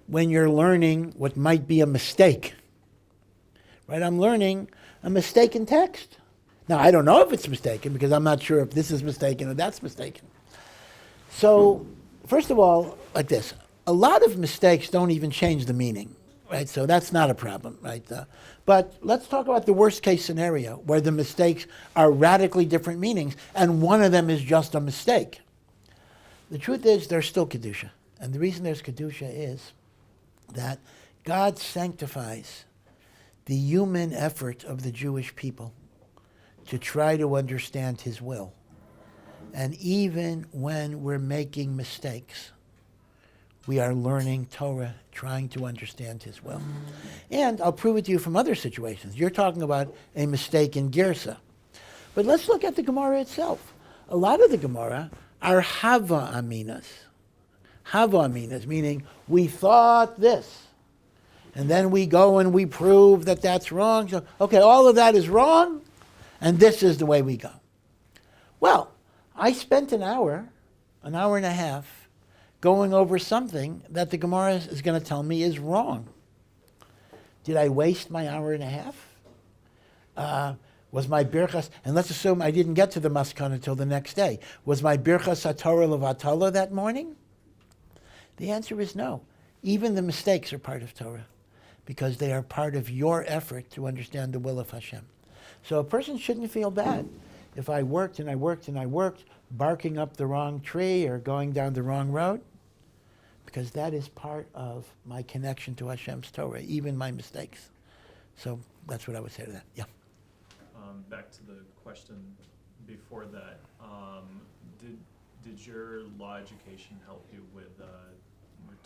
when you're learning what might be a mistake? Right, I'm learning a mistaken text. Now, I don't know if it's mistaken because I'm not sure if this is mistaken or that's mistaken. So, first of all, like this, a lot of mistakes don't even change the meaning, right? So that's not a problem, right? But let's talk about the worst case scenario where the mistakes are radically different meanings and one of them is just a mistake. The truth is there's still Kedusha. And the reason there's Kedusha is that God sanctifies the human effort of the Jewish people to try to understand his will. And even when we're making mistakes, we are learning Torah, trying to understand his will. And I'll prove it to you from other situations. You're talking about a mistake in Gersa. But let's look at the Gemara itself. A lot of the Gemara are Hava Aminas. Hava Aminas, meaning we thought this. And then we go and we prove that that's wrong. So, okay, all of that is wrong, and this is the way we go. Well, I spent an hour and a half, going over something that the Gemara is going to tell me is wrong. Did I waste my hour and a half? Was my birchas, and let's assume I didn't get to the maskana until the next day, was my birchas haTorah levatala that morning? The answer is no. Even the mistakes are part of Torah, because they are part of your effort to understand the will of Hashem. So a person shouldn't feel bad if I worked and I worked and I worked, barking up the wrong tree or going down the wrong road, because that is part of my connection to Hashem's Torah, even my mistakes. So that's what I would say to that. Yeah. Back to the question before that. Did your law education help you with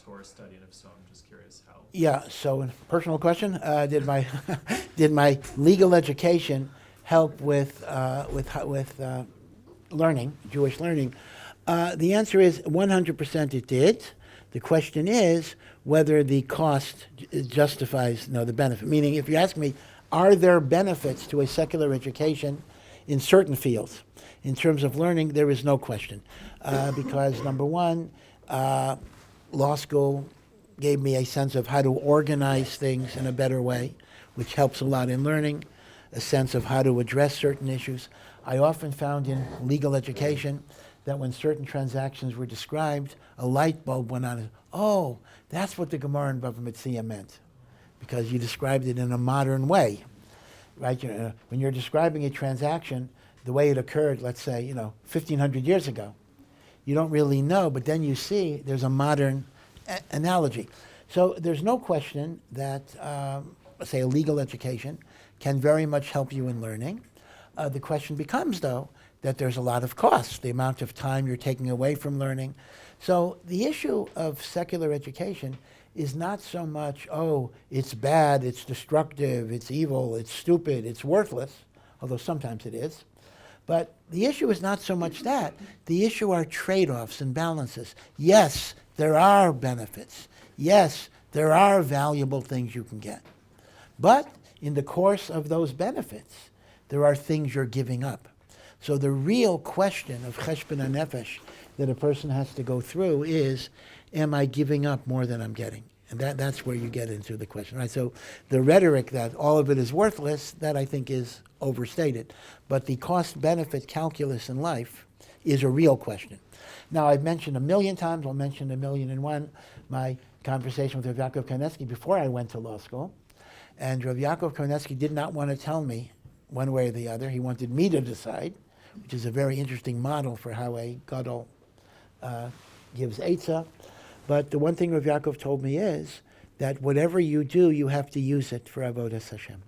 Torah study, and if so, I'm just curious how. Yeah. So, personal question: did my did my legal education help with learning, Jewish learning? The answer is 100% it did. The question is whether the cost justifies the benefit. Meaning, if you ask me, are there benefits to a secular education in certain fields? In terms of learning, there is no question. Because number one, law school gave me a sense of how to organize things in a better way, which helps a lot in learning, a sense of how to address certain issues. I often found in legal education that when certain transactions were described, a light bulb went on. Oh, that's what the Gemara in Bava Metzia meant, because you described it in a modern way, right? When you're describing a transaction, the way it occurred, let's say, 1,500 years ago, you don't really know, but then you see there's a modern analogy. So there's no question that, let's say, a legal education can very much help you in learning. The question becomes, though, that there's a lot of costs, the amount of time you're taking away from learning. So the issue of secular education is not so much, oh, it's bad, it's destructive, it's evil, it's stupid, it's worthless, although sometimes it is. But the issue is not so much that. The issue are trade-offs and balances. Yes, there are benefits. Yes, there are valuable things you can get. But in the course of those benefits, there are things you're giving up. So the real question of cheshbon hanefesh that a person has to go through is, am I giving up more than I'm getting? And that's where you get into the question, right? So the rhetoric that all of it is worthless, that I think is overstated. But the cost-benefit calculus in life is a real question. Now, I've mentioned 1,000,000 times, I'll mention 1,000,001, my conversation with Rav Yaakov Koneski before I went to law school. And Rav Yaakov Koneski did not want to tell me one way or the other. He wanted me to decide, which is a very interesting model for how a gadol gives eitzah. But the one thing Rav Yaakov told me is that whatever you do, you have to use it for avodas Hashem.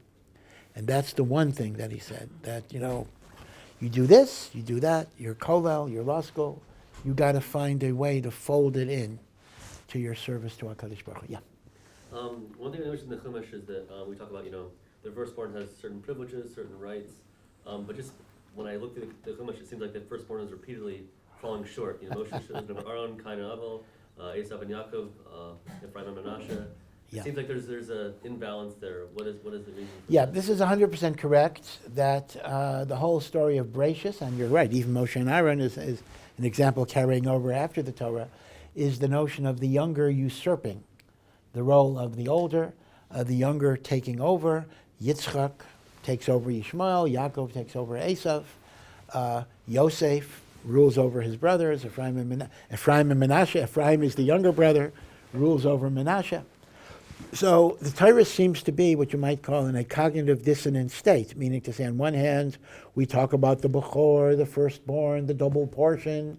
And that's the one thing that he said, that, you do this, you do that, your kollel, your law school, you got to find a way to fold it in to your service to HaKadosh Baruch Hu. Yeah. One thing I noticed in the Chumash is that we talk about, the firstborn has certain privileges, certain rights, but just when I look at the Chumash, it seems like the firstborn is repeatedly falling short. Moshe should have Aaron, Cain and Abel, Esau and Yaakov, Ephraim and Menashe. Yeah. It seems like there's an imbalance there. What is the reason for Yeah, that? this is 100% correct, that the whole story of Breitowitz, and you're right, even Moshe and Aaron is an example carrying over after the Torah, is the notion of the younger usurping the role of the older, the younger taking over. Yitzchak takes over Yishmael, Yaakov takes over Esau, Yosef rules over his brothers, Ephraim and Menashe. Ephraim is the younger brother, rules over Menashe. So the Torah seems to be what you might call in a cognitive dissonant state, meaning to say, on one hand, we talk about the Bechor, the firstborn, the double portion.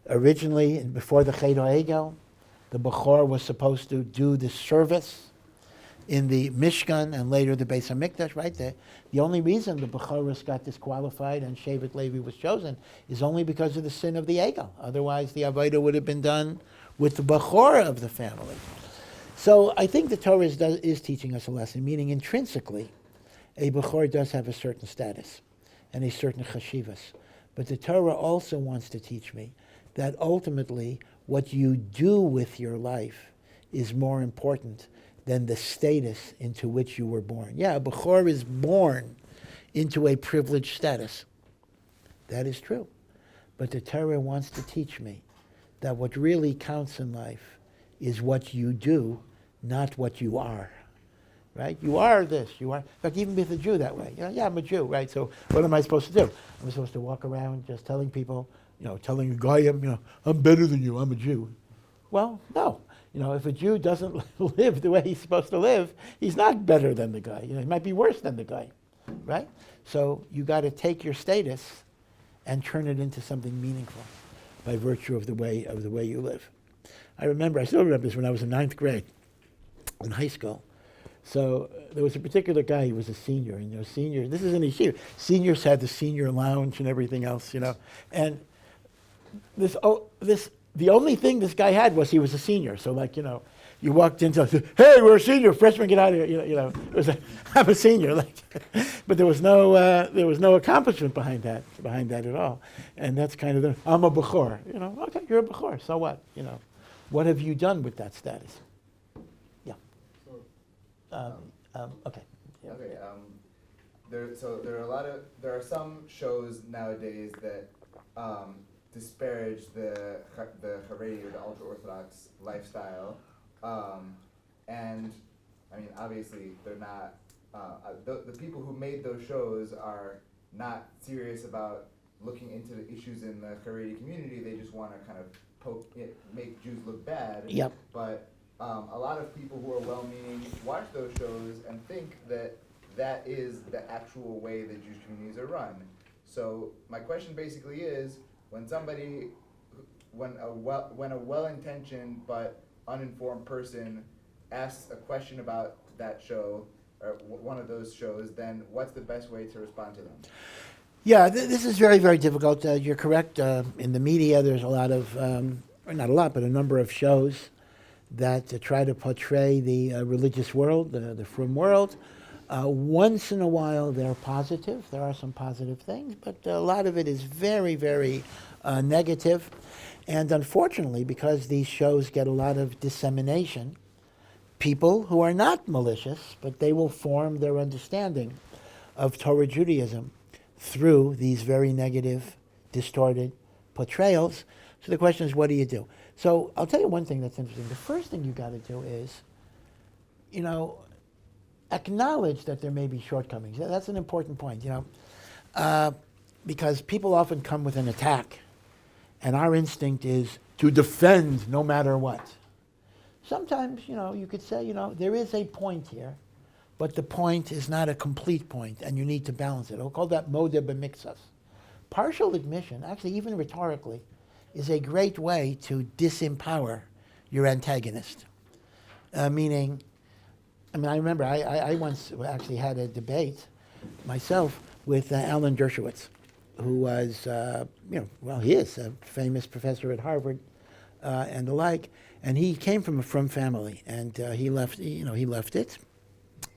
Originally, before the Chet HaEgel, the Bechor was supposed to do the service in the Mishkan and later the Beis HaMikdash, right? The only reason the Bechoros got disqualified and Shevet Levi was chosen is only because of the sin of the Egel. Otherwise, the Avodah would have been done with the Bechor of the family. So I think the Torah is teaching us a lesson, meaning intrinsically, a Bechor does have a certain status and a certain chashivas. But the Torah also wants to teach me that ultimately what you do with your life is more important than the status into which you were born. Yeah, a Bechor is born into a privileged status. That is true. But the Torah wants to teach me that what really counts in life is what you do, not what you are. right? You are this, you are. In fact, even with a Jew that way. Yeah, I'm a Jew, right? So what am I supposed to do? I'm supposed to walk around just telling people, telling a guy, I'm better than you, I'm a Jew. Well, no. If a Jew doesn't live the way he's supposed to live, he's not better than the guy. He might be worse than the guy, right? So you got to take your status and turn it into something meaningful by virtue of the way you live. I still remember this when I was in 9th grade in high school. So there was a particular guy, he was a senior, and seniors, this is in Yeshiva, seniors had the senior lounge and everything else, and the only thing this guy had was he was a senior. So you walked into, hey, we're a senior, freshmen, get out of here, it was I'm a senior, but there was no accomplishment behind that at all. And that's kind of I'm a bechor, okay, you're a bechor, so what, what have you done with that status? Yeah. Okay. Yeah. Okay. There are some shows nowadays that disparage the Haredi or the ultra-Orthodox lifestyle, and I mean obviously they're not. The people who made those shows are not serious about looking into the issues in the Haredi community. They just want to kind of make Jews look bad. Yep. But a lot of people who are well-meaning watch those shows and think that is the actual way that Jewish communities are run. So my question basically is, when a well-intentioned but uninformed person asks a question about that show or one of those shows, then what's the best way to respond to them? Yeah, this is very, very difficult. You're correct. In the media, there's a lot of, or not a lot, but a number of shows that try to portray the religious world, the frum world. Once in a while, they're positive. There are some positive things, but a lot of it is very, very negative. And unfortunately, because these shows get a lot of dissemination, people who are not malicious, but they will form their understanding of Torah Judaism through these very negative, distorted portrayals. So the question is, what do you do? So I'll tell you one thing that's interesting. The first thing you got to do is, acknowledge that there may be shortcomings. That's an important point, because people often come with an attack, and our instinct is to defend no matter what. Sometimes, you could say, there is a point here, but the point is not a complete point, and you need to balance it. I'll call that moda b'mixas. Partial admission, actually even rhetorically, is a great way to disempower your antagonist. I remember I once actually had a debate myself with Alan Dershowitz, who was, he is a famous professor at Harvard and the like, and he came from a frum family, and he left it,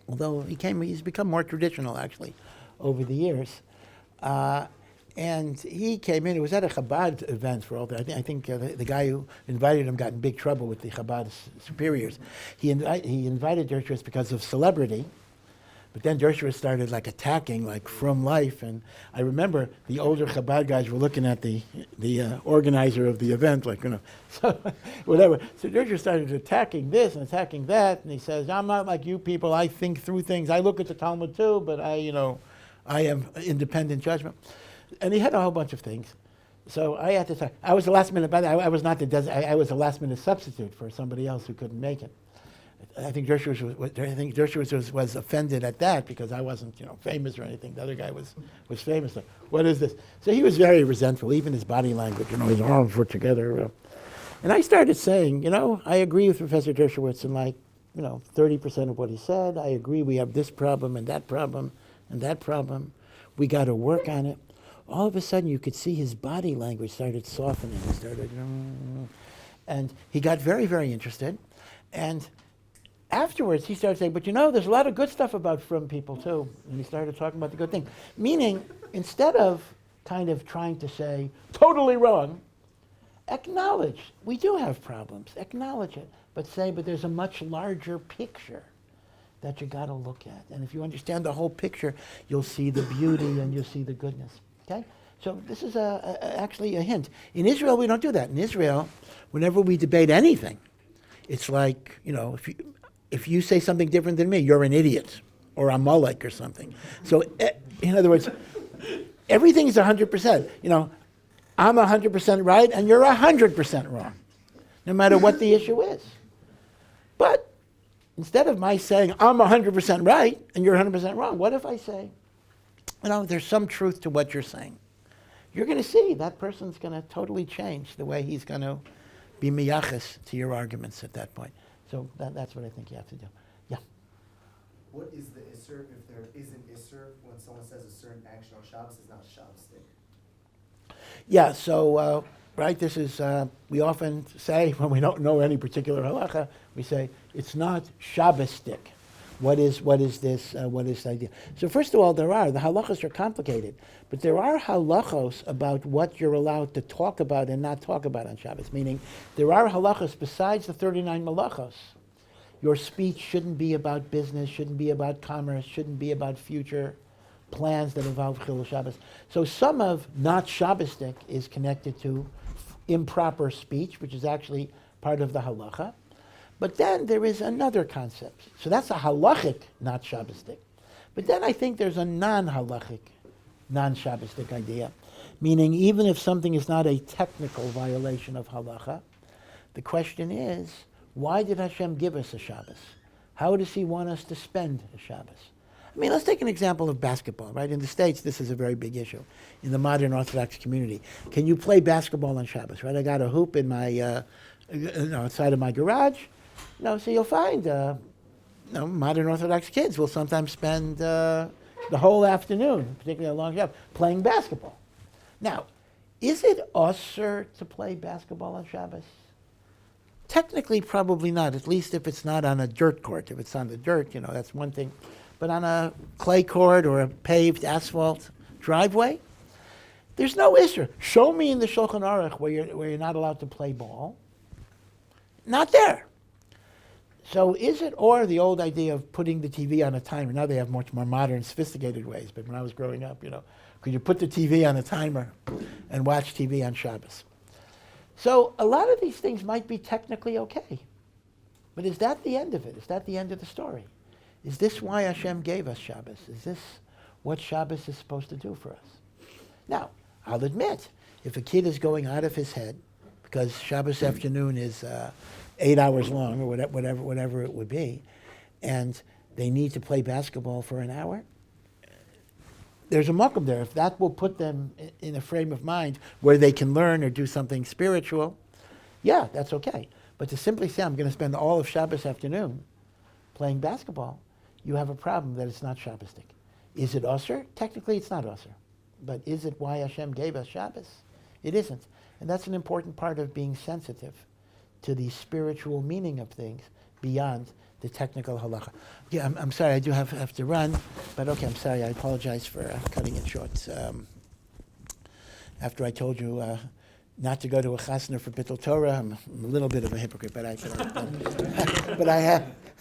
although he's become more traditional actually over the years. And he came in, it was at a Chabad event for all that. I think the guy who invited him got in big trouble with the Chabad superiors. He invited Dershowitz because of celebrity, but then Dershowitz started attacking from life. And I remember the older Chabad guys were looking at the organizer of the event, so whatever. So Dershowitz started attacking this and attacking that, and he says, I'm not like you people, I think through things. I look at the Talmud too, but I have independent judgment. And he had a whole bunch of things. So I had to say, I was the last minute, by the way, I was not I was the last minute substitute for somebody else who couldn't make it. I think Dershowitz was offended at that because I wasn't, famous or anything. The other guy was famous. So, what is this? So he was very resentful, even his body language, his arms were together. And I started saying, I agree with Professor Dershowitz in 30% of what he said. I agree we have this problem and that problem and that problem. We got to work on it. All of a sudden, you could see his body language started softening. He started, and he got very, very interested. And afterwards, he started saying, but there's a lot of good stuff about frum people too. And he started talking about the good thing. Meaning, instead of kind of trying to say, totally wrong, acknowledge, we do have problems, acknowledge it, but there's a much larger picture that you got to look at. And if you understand the whole picture, you'll see the beauty and you'll see the goodness. Okay? So this is actually a hint. In Israel, we don't do that. In Israel, whenever we debate anything, it's if you say something different than me, you're an idiot or a Molech or something. So, in other words, everything is 100%. You know, I'm 100% right and you're 100% wrong, no matter what the issue is. But instead of my saying, I'm 100% right and you're 100% wrong, what if I say, you know, there's some truth to what you're saying? You're going to see that person's going to totally change the way he's going to be miyachas to your arguments at that point. So that's what I think you have to do. Yeah. What is the isser if there is an isser when someone says a certain action on Shabbos is not Shabbos-dik? Yeah, so, right, this is, we often say, when we don't know any particular halacha, we say, it's not Shabbos-dik. What is this, what is the idea? So first of all, the halachos are complicated, but there are halachos about what you're allowed to talk about and not talk about on Shabbos, meaning there are halachos besides the 39 malachos. Your speech shouldn't be about business, shouldn't be about commerce, shouldn't be about future plans that involve Chilul Shabbos. So some of not Shabbos-dik is connected to improper speech, which is actually part of the halacha. But then there is another concept. So that's a halachic, not Shabbos-dik. But then I think there's a non-halachic, non-Shabbos-dik idea, meaning even if something is not a technical violation of halacha, the question is, why did Hashem give us a Shabbos? How does he want us to spend a Shabbos? I mean, let's take an example of basketball, right? In the States, this is a very big issue. In the modern Orthodox community, can you play basketball on Shabbos, right? I got a hoop in my, outside of my garage. So you'll find, modern Orthodox kids will sometimes spend the whole afternoon, particularly a long job, playing basketball. Now, is it usher to play basketball on Shabbos? Technically, probably not, at least if it's not on a dirt court. If it's on the dirt, that's one thing. But on a clay court or a paved asphalt driveway, there's no issue. Show me in the Shulchan Aruch where you're not allowed to play ball. Not there. So is it, or the old idea of putting the TV on a timer? Now they have much more modern, sophisticated ways. But when I was growing up, could you put the TV on a timer and watch TV on Shabbos? So a lot of these things might be technically okay. But is that the end of it? Is that the end of the story? Is this why Hashem gave us Shabbos? Is this what Shabbos is supposed to do for us? Now, I'll admit, if a kid is going out of his head, because Shabbos afternoon is 8 hours long, or whatever it would be, and they need to play basketball for an hour, there's a makom there. If that will put them in a frame of mind where they can learn or do something spiritual, yeah, that's okay. But to simply say, I'm going to spend all of Shabbos afternoon playing basketball, you have a problem that it's not Shabbos-dik. Is it usher? Technically, it's not usher. But is it why Hashem gave us Shabbos? It isn't. And that's an important part of being sensitive to the spiritual meaning of things beyond the technical halacha. Yeah, I'm sorry, I do have to run, but okay, I'm sorry, I apologize for cutting it short. After I told you not to go to a chasna for bittul Torah, I'm a little bit of a hypocrite, but I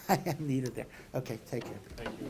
am needed there. Okay, take care. Thank you.